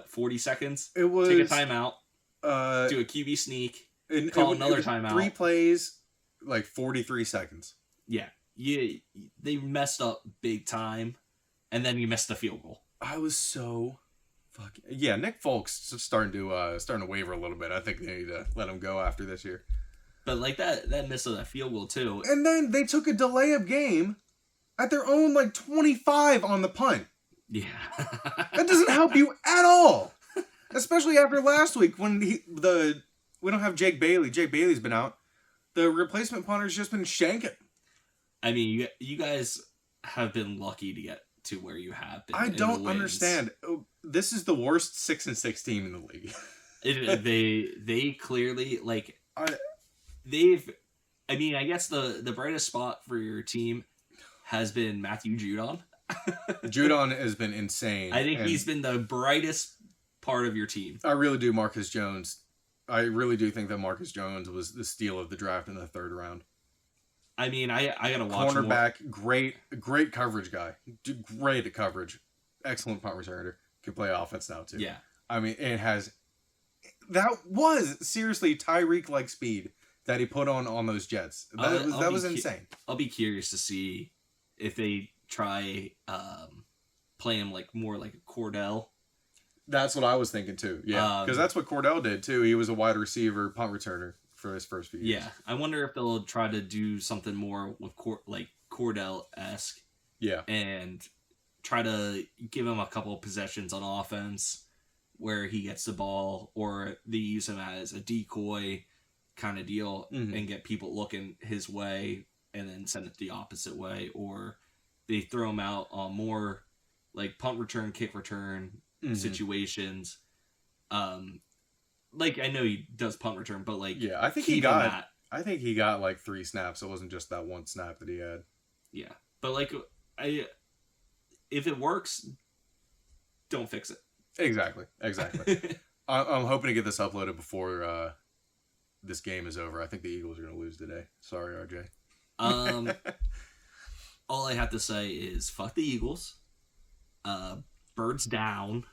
40 seconds. It was take a timeout, do a QB sneak, call another timeout. 3 plays, 43 seconds. Yeah, they messed up big time, and then you missed the field goal. I was so fucking Nick Folk's starting to waver a little bit. I think they need to let him go after this year. But that miss of that field goal too. And then they took a delay of game at their own 25 on the punt. Yeah. That doesn't help you at all. Especially after last week when we don't have Jake Bailey. Jake Bailey's been out. The replacement punter's just been shanking. I mean, you guys have been lucky to get to where you have been. I don't understand. This is the worst 6-6 team in the league. They clearly I mean, I guess the brightest spot for your team has been Matthew Judon. Judon has been insane. I think he's been the brightest part of your team. I really do. Marcus Jones. I really do think that Marcus Jones was the steal of the draft in the 3rd round. I mean, I gotta watch cornerback, great coverage guy. Great at coverage. Excellent punt returner. Can play offense now too. Yeah. I mean, that was seriously Tyreek like speed that he put on those Jets. That was insane. I'll be curious to see if they try play him more like a Cordell. That's what I was thinking too. Yeah, because that's what Cordell did too. He was a wide receiver punt returner for his first few years. Yeah, I wonder if they'll try to do something more with Cordell-esque. Yeah, and try to give him a couple of possessions on offense where he gets the ball, or they use him as a decoy kind of deal and get people looking his way and then send it the opposite way, or they throw him out on more punt return, kick return situations. I know he does punt return, but I think he got 3 snaps. It wasn't just that 1 snap that he had. Yeah, but if it works, don't fix it. Exactly. I'm hoping to get this uploaded before this game is over. I think the Eagles are going to lose today. Sorry, RJ. All I have to say is fuck the Eagles. Birds down.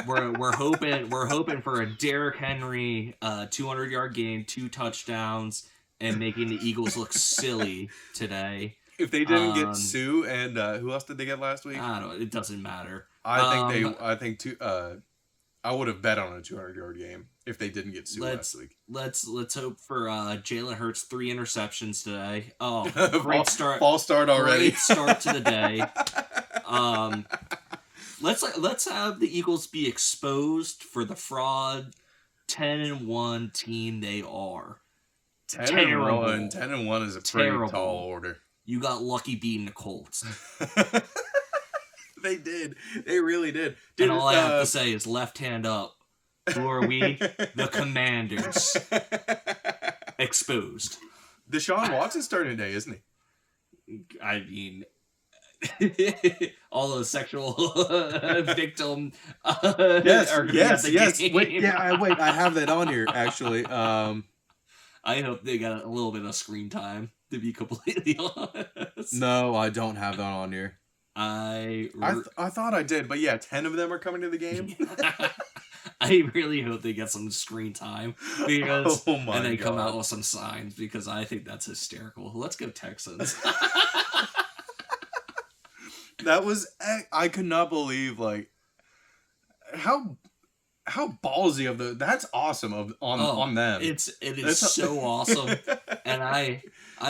We're hoping for a Derrick Henry 200-yard game, 2 touchdowns, and making the Eagles look silly today. If they didn't get Sue and who else did they get last week? I don't know. It doesn't matter. I think I would have bet on a 200-yard game if they didn't get sued last week. Let's hope for Jalen Hurts 3 interceptions today. Oh, great start! False start already. Great start to the day. Let's have the Eagles be exposed for the fraud 10-1 team they are. 10-1. 10-1 is a pretty tall order. You got lucky beating the Colts. They did. They really did. Dude, and all I have to say is left hand up. Who are we? The Commanders. Exposed. Deshaun Watson's starting today, isn't he? I mean, all those sexual victim. Yes. Wait, I have that on here actually. I hope they got a little bit of screen time. To be completely honest. No, I don't have that on here. I thought I did, but yeah, 10 of them are coming to the game. I really hope they get some screen time because and they come out with some signs because I think that's hysterical. Let's go Texans. That was I could not believe like how ballsy of that's awesome on them. It is so awesome, and I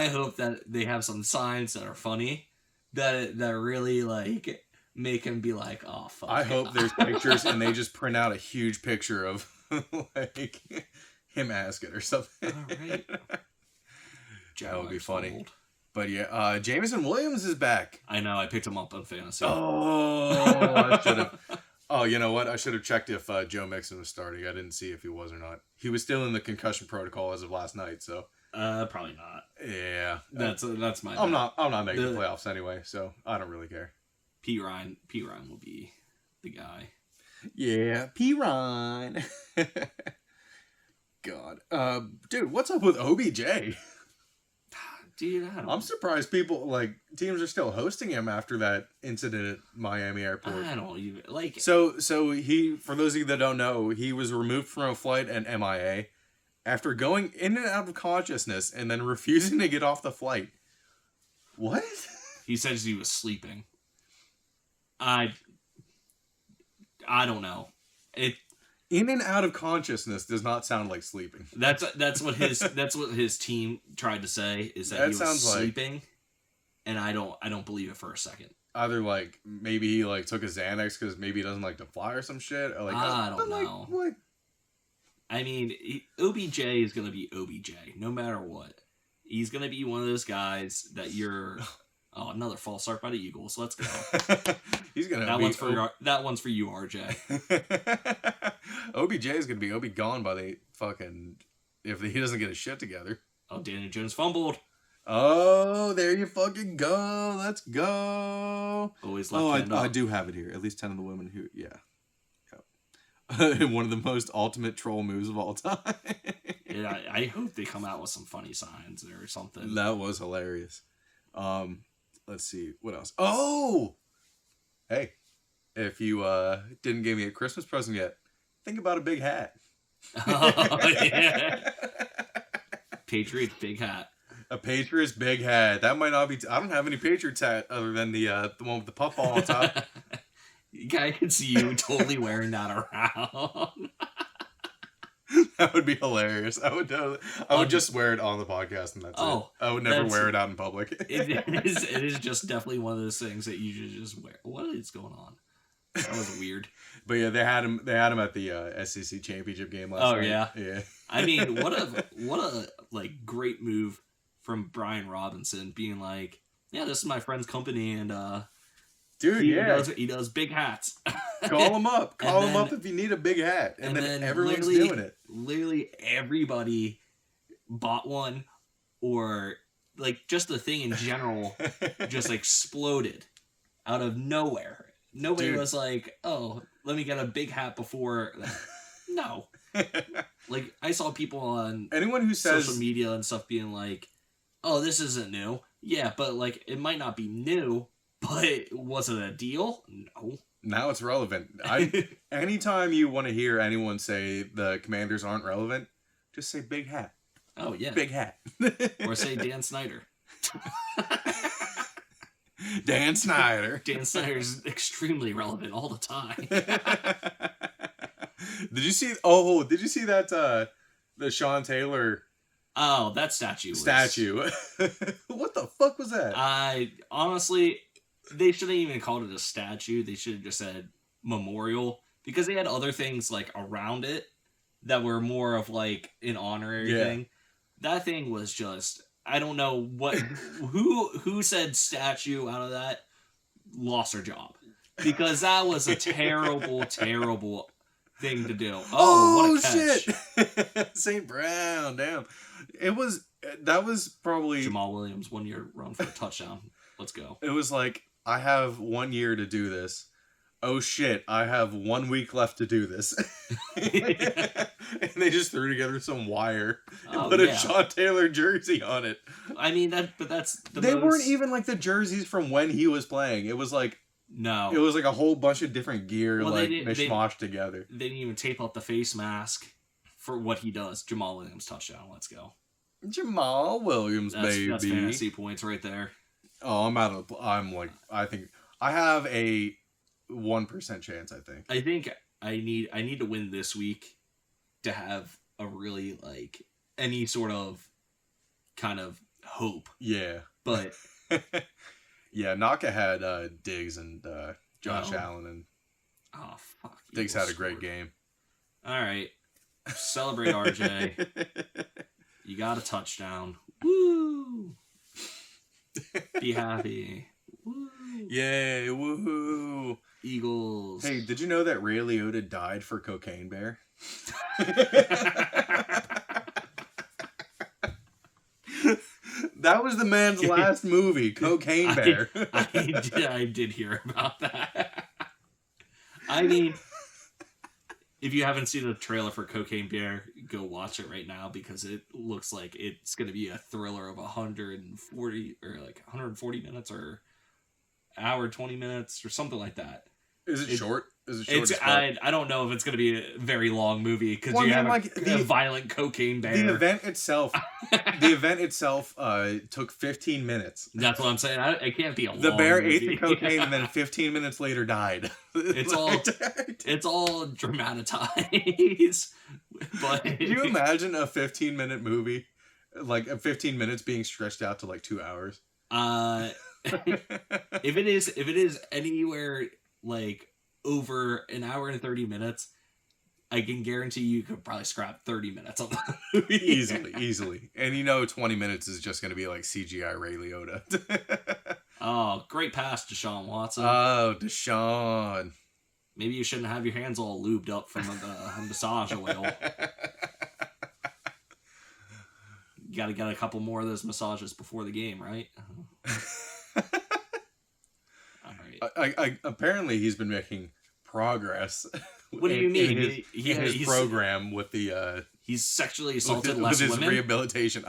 hope that they have some signs that are funny. That really like make him be like, oh fuck. I hope there's pictures and they just print out a huge picture of like him asking or something. All right. That would be funny. Old. But yeah, Jameson Williams is back. I know. I picked him up on fantasy. Oh, I should have. Oh, you know what? I should have checked if Joe Mixon was starting. I didn't see if he was or not. He was still in the concussion protocol as of last night, so. Probably not. Yeah, that's my. I'm not making the playoffs anyway, so I don't really care. P. Ryan will be the guy. Yeah, P. Ryan. God, dude, what's up with OBJ? Dude, I'm surprised teams are still hosting him after that incident at Miami Airport. I don't even like. So he, for those of you that don't know, he was removed from a flight at MIA. After going in and out of consciousness and then refusing to get off the flight. What? He says he was sleeping. I don't know. In and out of consciousness does not sound like sleeping. That's what his team tried to say is that he was sleeping, and I don't believe it for a second. Either like maybe he like took a Xanax because maybe he doesn't like to fly or some shit. Or like I don't know. Like, I mean, OBJ is going to be OBJ, no matter what. He's going to be one of those guys that you're... Oh, another false start by the Eagles. Let's go. He's going to That one's for you, RJ. OBJ is going to be OB gone by the fucking... If he doesn't get his shit together. Oh, Daniel Jones fumbled. Oh, there you fucking go. Let's go. Always left hand up. I do have it here. At least 10 of the women who... Yeah. One of the most ultimate troll moves of all time. Yeah, I hope they come out with some funny signs or something. That was hilarious. Let's see what else. Oh, hey, if you didn't give me a Christmas present yet, think about a big hat. Oh yeah, Patriots big hat. A Patriots big hat. That might not be. I don't have any Patriots hat other than the one with the puffball on top. I can see you totally wearing that around. That would be hilarious. I would just wear it on the podcast and that's it. I would never wear it out in public. It is just definitely one of those things that you should just wear. What is going on? That was weird. But yeah, they had him at the SEC championship game last night. Yeah. Yeah. I mean, what a like great move from Brian Robinson being like, yeah, this is my friend's company and dude, he does big hats. Call him up. Call him up if you need a big hat. And then everyone's doing it. Literally everybody bought one, or like just the thing in general just exploded out of nowhere. Nobody was like, oh, let me get a big hat before. No. Like, I saw people on anyone who says social media and stuff being like, oh, this isn't new. Yeah, but like, it might not be new, but was it a deal? No. Now it's relevant. Anytime you want to hear anyone say the Commanders aren't relevant, just say big hat. Oh, yeah. Big hat. Or say Dan Snyder. Dan Snyder. Dan Snyder's extremely relevant all the time. Did you see? Oh, did you see that? The Sean Taylor Oh, that statue. statue. What the fuck was that? I honestly, they shouldn't even called it a statue. They should have just said memorial because they had other things like around it that were more of like an honorary thing. That thing was just, I don't know what who said statue out of that lost their job because that was a terrible thing to do. Oh, what a catch. Shit! St. Brown, damn. That was probably Jamal Williams 1 year run for a touchdown. Let's go. It was like, I have 1 year to do this. Oh shit, I have 1 week left to do this. And they just threw together some wire and put a Sean Taylor jersey on it. I mean, that's They weren't even like the jerseys from when he was playing. It was like, no. It was like a whole bunch of different gear, mishmashed together. They didn't even tape up the face mask for what he does. Jamal Williams touchdown. Let's go. Jamal Williams, baby. That's fantasy points right there. Oh, I think I have a 1% chance, I think. I think I need to win this week to have a really like any sort of kind of hope. Yeah. But yeah, Naka had Diggs and Josh Allen, and oh fuck. Diggs had a great game. All right. Celebrate RJ. You got a touchdown. Woo! Be happy. Woo! Yay, woohoo! Eagles. Hey, did you know that Ray Liotta died for Cocaine Bear? That was the man's last movie, Cocaine Bear. I did hear about that. I mean, if you haven't seen the trailer for Cocaine Bear, go watch it right now because it looks like it's going to be a thriller of 140 minutes or hour 20 minutes or something like that. Is it short? Is it short? I don't know if it's going to be a very long movie because you have a violent cocaine bear. The event itself took 15 minutes. That's what I'm saying. It can't be a long The bear movie. ate the cocaine and then 15 minutes later died. It's all dramatized. But can you imagine a 15-minute movie, like 15 minutes being stretched out to like 2 hours? If it is anywhere like over an hour and 30 minutes, I can guarantee you could probably scrap 30 minutes on the movie. Easily. And 20 minutes is just going to be like CGI Ray Liotta. Oh, great pass, Deshaun Watson. Oh, Deshaun. Maybe you shouldn't have your hands all lubed up from the massage oil. You gotta get a couple more of those massages before the game, right? Apparently he's been making progress. What do you mean? His program with the he's sexually assaulted less with his women? Rehabilitation.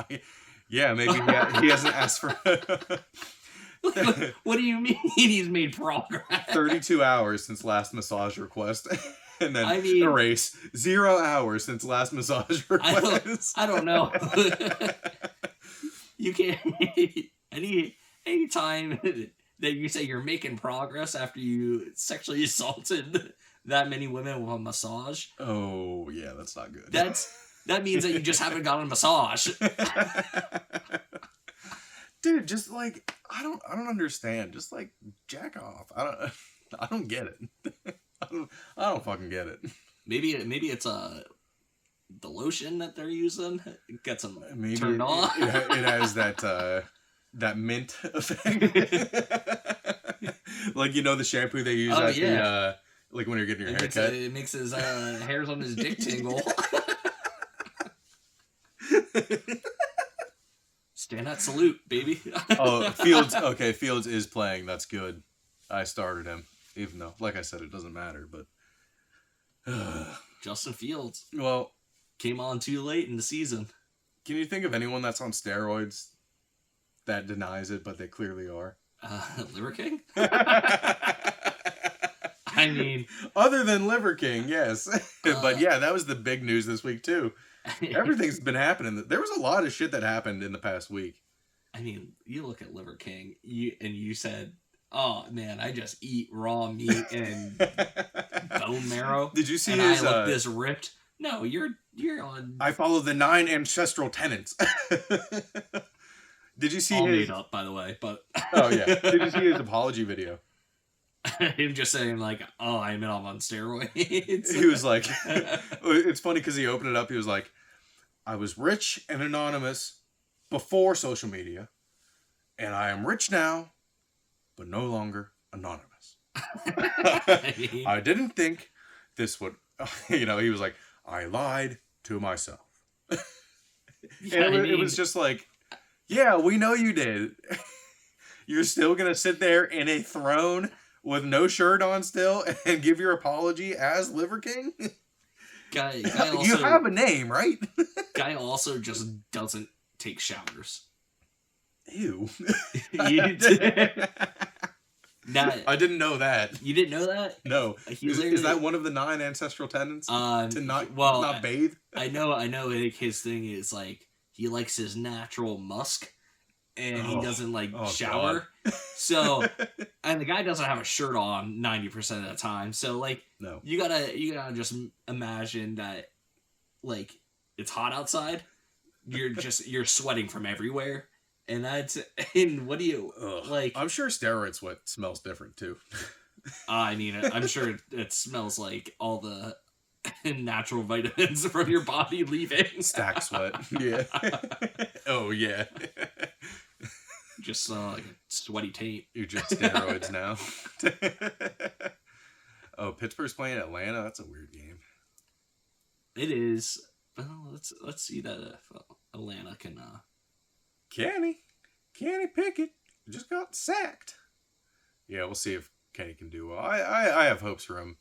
Yeah, maybe he hasn't asked for. What do you mean he's made progress? 32 hours since last massage request, and then erase 0 hours since last massage request. I don't know. You can't any time that you say you're making progress after you sexually assaulted that many women with a massage. Oh yeah, that's not good. That means that you just haven't gotten a massage. Dude, just like I don't understand. Just like jack off. I don't get it. I don't fucking get it. Maybe it's the lotion that they're using gets them turned on. It has that mint effect. Like the shampoo they use the like when you're getting your hair cut. It makes his hairs on his dick tingle. Stand at salute, baby. Oh, Fields. Okay, Fields is playing. That's good. I started him, even though, like I said, it doesn't matter. But Justin Fields. Well, came on too late in the season. Can you think of anyone that's on steroids that denies it, but they clearly are? Liver King? I mean, other than Liver King, yes. But yeah, that was the big news this week too. Everything's been happening. There was a lot of shit that happened in the past week. I mean, you look at Liver King, you said oh man, I just eat raw meat and bone marrow. Did you see and his? I look this ripped. No, you're on. I follow the 9 ancestral tenets. Did you see all his? made up, by the way, but Oh yeah. Did you see his apology video? him just saying like, "Oh, I'm on steroids." He was like, it's funny because he opened it up. He was like, I was rich and anonymous before social media, and I am rich now, but no longer anonymous. I didn't think this would, he was like, I lied to myself. It was just like, yeah, we know you did. You're still going to sit there in a throne with no shirt on still and give your apology as Liver King? Guy also, you have a name, right? Guy also just doesn't take showers. Ew. Now, I didn't know that. You didn't know that? No. Is that one of the 9 ancestral tenets? To not bathe? I know. Like, his thing is like he likes his natural musk, and he doesn't shower. So, and the guy doesn't have a shirt on 90% of the time. So, like, no, you gotta just imagine that, like, it's hot outside. You're sweating from everywhere. And what do you like? I'm sure steroid sweat smells different too. I mean, I'm sure it smells like all the natural vitamins from your body leaving. Stack sweat. Yeah. Oh yeah. Just like a sweaty taint. You're just steroids now. Oh, Pittsburgh's playing Atlanta. That's a weird game. It is. Well, let's see that if Atlanta can. Kenny Pickett just got sacked. Yeah, we'll see if Kenny can do well. I have hopes for him.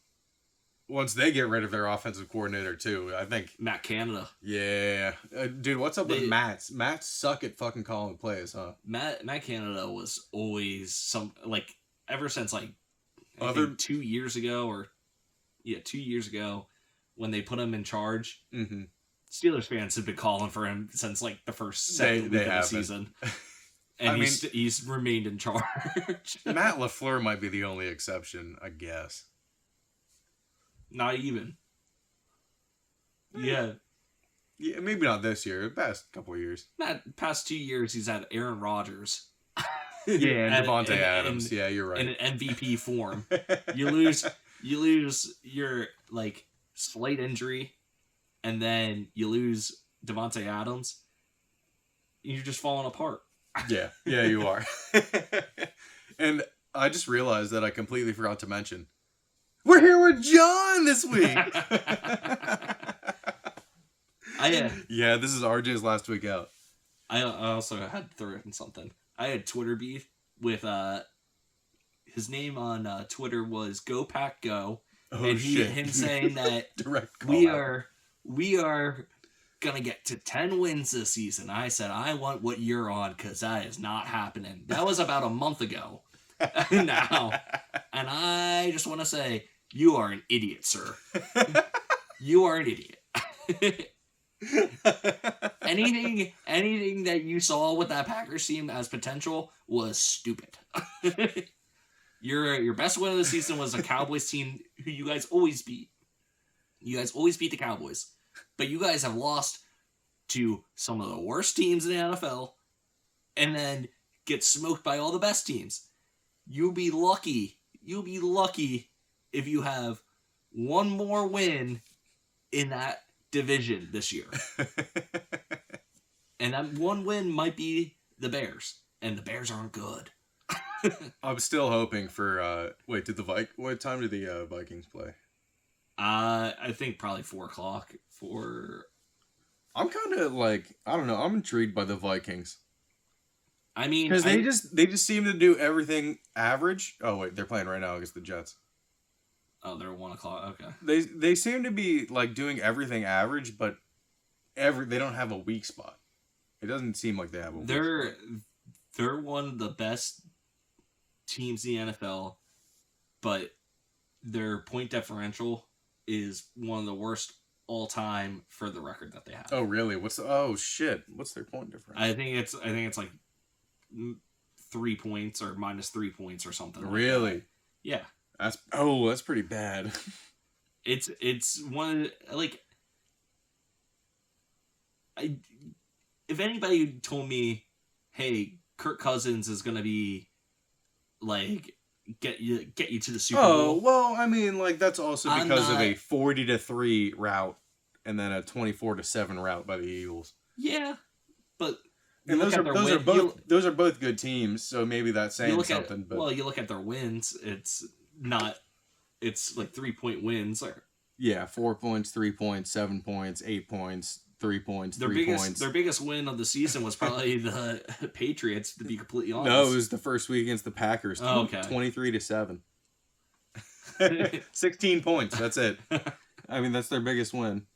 Once they get rid of their offensive coordinator too, I think Matt Canada. Yeah, dude, what's up with Matt? Matt suck at fucking calling plays, huh? Matt Canada was always ever since I think 2 years ago 2 years ago when they put him in charge. Mm-hmm. Steelers fans have been calling for him since the first second week of the season, and he's remained in charge. Matt LaFleur might be the only exception, I guess. Not even. Yeah, maybe not this year. Past couple of years. Past 2 years, he's had Aaron Rodgers. Yeah, and Devontae Adams. Yeah, you're right. In an MVP form, you lose your slight injury. And then you lose Devontae Adams. You're just falling apart. Yeah, you are. And I just realized that I completely forgot to mention, we're here with John this week. Yeah, this is RJ's last week out. I also had to throw in something. I had Twitter beef with his name on Twitter was Go Pack Go. Oh, and shit. him saying that Direct we are gonna get to 10 wins this season. I said, I want what you're on, because that is not happening. That was about a month ago now. And I just want to say, you are an idiot, sir. You are an idiot. Anything that you saw with that Packers team as potential was stupid. Your best win of the season was a Cowboys team who you guys always beat. You guys always beat the Cowboys. But you guys have lost to some of the worst teams in the NFL and then get smoked by all the best teams. You'll be lucky. You'll be lucky if you have one more win in that division this year. And that one win might be the Bears. And the Bears aren't good. I'm still hoping for what time did the Vikings play? I think probably 4:00 I'm kind of I don't know. I'm intrigued by the Vikings. I mean, because they just seem to do everything average. Oh wait, they're playing right now against the Jets. Oh, they're 1:00. Okay. They seem to be doing everything average, but they don't have a weak spot. It doesn't seem like they have a weak spot. They're one of the best teams in the NFL, but their point differential is one of the worst all time for the record that they have. Oh really? What's their point difference? I think it's 3 points or minus 3 points or something. Really? Like that. Yeah. That's pretty bad. It's one like if anybody told me, hey, Kirk Cousins is gonna be like get you to the Super Bowl. Oh, well, I mean, like that's also because of a 40-3 route and then a 24-7 route by the Eagles. Yeah, but and those are both good teams, so maybe that's saying something. But you look at their wins, it's like 3-point wins. Yeah, 4 points, 3 points, 7 points, 8 points, 3 points, 3 points. Their biggest win of the season was probably the Patriots, to be completely honest. No, it was the first week against the Packers. 23-7. 16 points. That's it. I mean, that's their biggest win.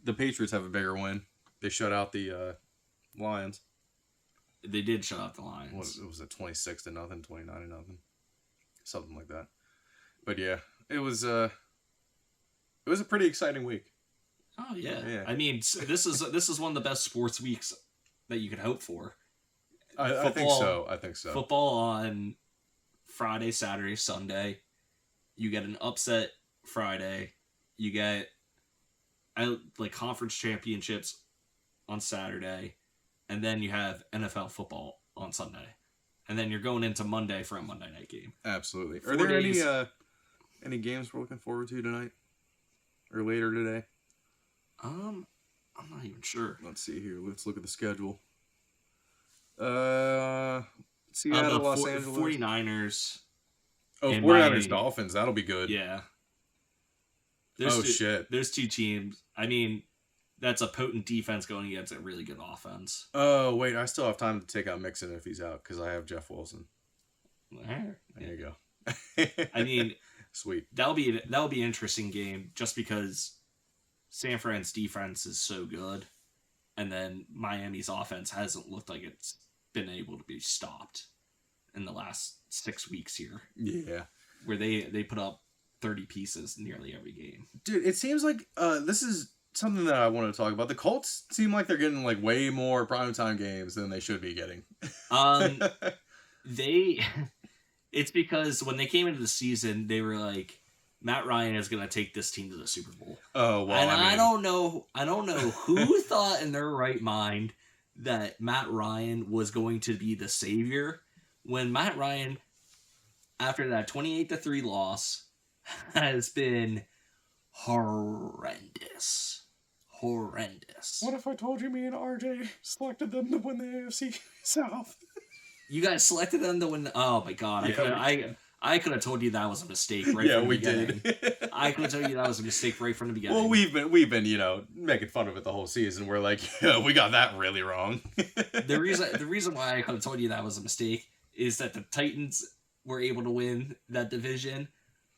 The Patriots have a bigger win. They shut out the Lions. They did shut out the Lions. It was a 26-0, 29-0, something like that. But yeah, it was a pretty exciting week. Oh yeah. I mean, this is one of the best sports weeks that you could hope for. I think so. Football on Friday, Saturday, Sunday. You get an upset Friday. You get like conference championships on Saturday, and then you have NFL football on Sunday, and then you're going into Monday for a Monday night game. Absolutely. Are there any games we're looking forward to tonight or later today? I'm not even sure. Let's see here. Let's look at the schedule. Seattle, Los Angeles. 49ers. Oh, 49ers, Dolphins. That'll be good. Yeah. Shit. There's two teams. I mean, that's a potent defense going against a really good offense. Oh, wait. I still have time to take out Mixon if he's out because I have Jeff Wilson. There you go. I mean, sweet. That'll be an interesting game just because San Fran's defense is so good, and then Miami's offense hasn't looked like it's been able to be stopped in the last 6 weeks here. Yeah. Where they put up 30 pieces nearly every game. Dude, it seems like this is something that I want to talk about. The Colts seem like they're getting like way more primetime games than they should be getting. It's because when they came into the season, they were like, Matt Ryan is going to take this team to the Super Bowl. Oh, well, and I don't know who thought in their right mind that Matt Ryan was going to be the savior when Matt Ryan, after that 28-3 loss, has been horrendous. What if I told you me and RJ selected them to win the AFC South? You guys selected them to win. Oh my god! Yeah, I could have told you that was a mistake. Right from the beginning. Did. I could have told you that was a mistake right from the beginning. Well, we've been making fun of it the whole season. We're like, yeah, we got that really wrong. The reason why I could have told you that was a mistake is that the Titans were able to win that division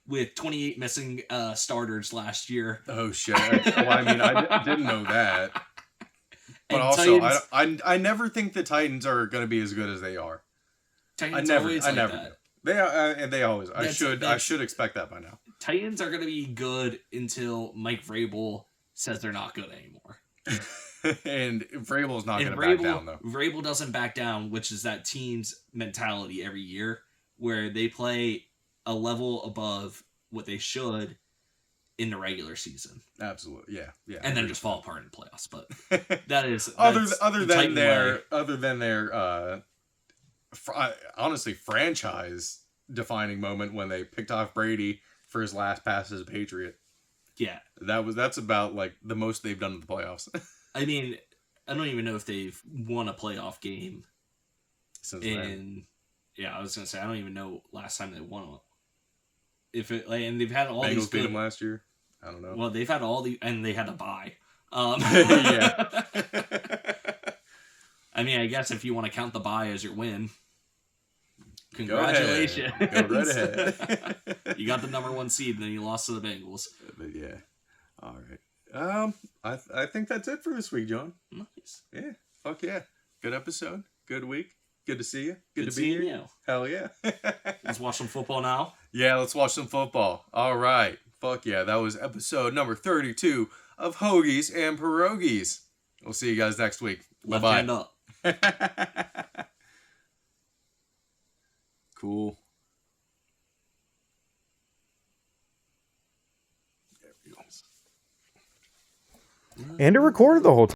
with 28 missing starters last year. Oh shit! Well, I mean, I didn't know that. But also, Titans, I never think the Titans are going to be as good as they are. Titans I never do. They are, and they always. I should expect that by now. Titans are going to be good until Mike Vrabel says they're not good anymore. And Vrabel's not going to back down though. Vrabel doesn't back down, which is that team's mentality every year, where they play a level above what they should in the regular season. Absolutely, yeah. And then just fall apart in the playoffs. But that's other than their honestly franchise defining moment when they picked off Brady for his last pass as a Patriot. Yeah, that's about like the most they've done in the playoffs. I mean, I don't even know if they've won a playoff game since then. Yeah, I was gonna say I don't even know last time they won one. And they've had all Bengals these beat them last year. I don't know. Well, they've had and they had to bye. Yeah. I mean, I guess if you want to count the bye as your win, congratulations. Go right ahead. You got the number 1 seed, and then you lost to the Bengals. But yeah. All right. I think that's it for this week, John. Nice. Yeah. Fuck yeah. Good episode. Good week. Good to see you. Good to be seeing here. You. Hell yeah. Let's watch some football now. Yeah, let's watch some football. All right. Fuck yeah. That was episode number 32 of Hoagies and Pierogis. We'll see you guys next week. Left Bye-bye. hand up. Cool. There we go. And it recorded the whole time.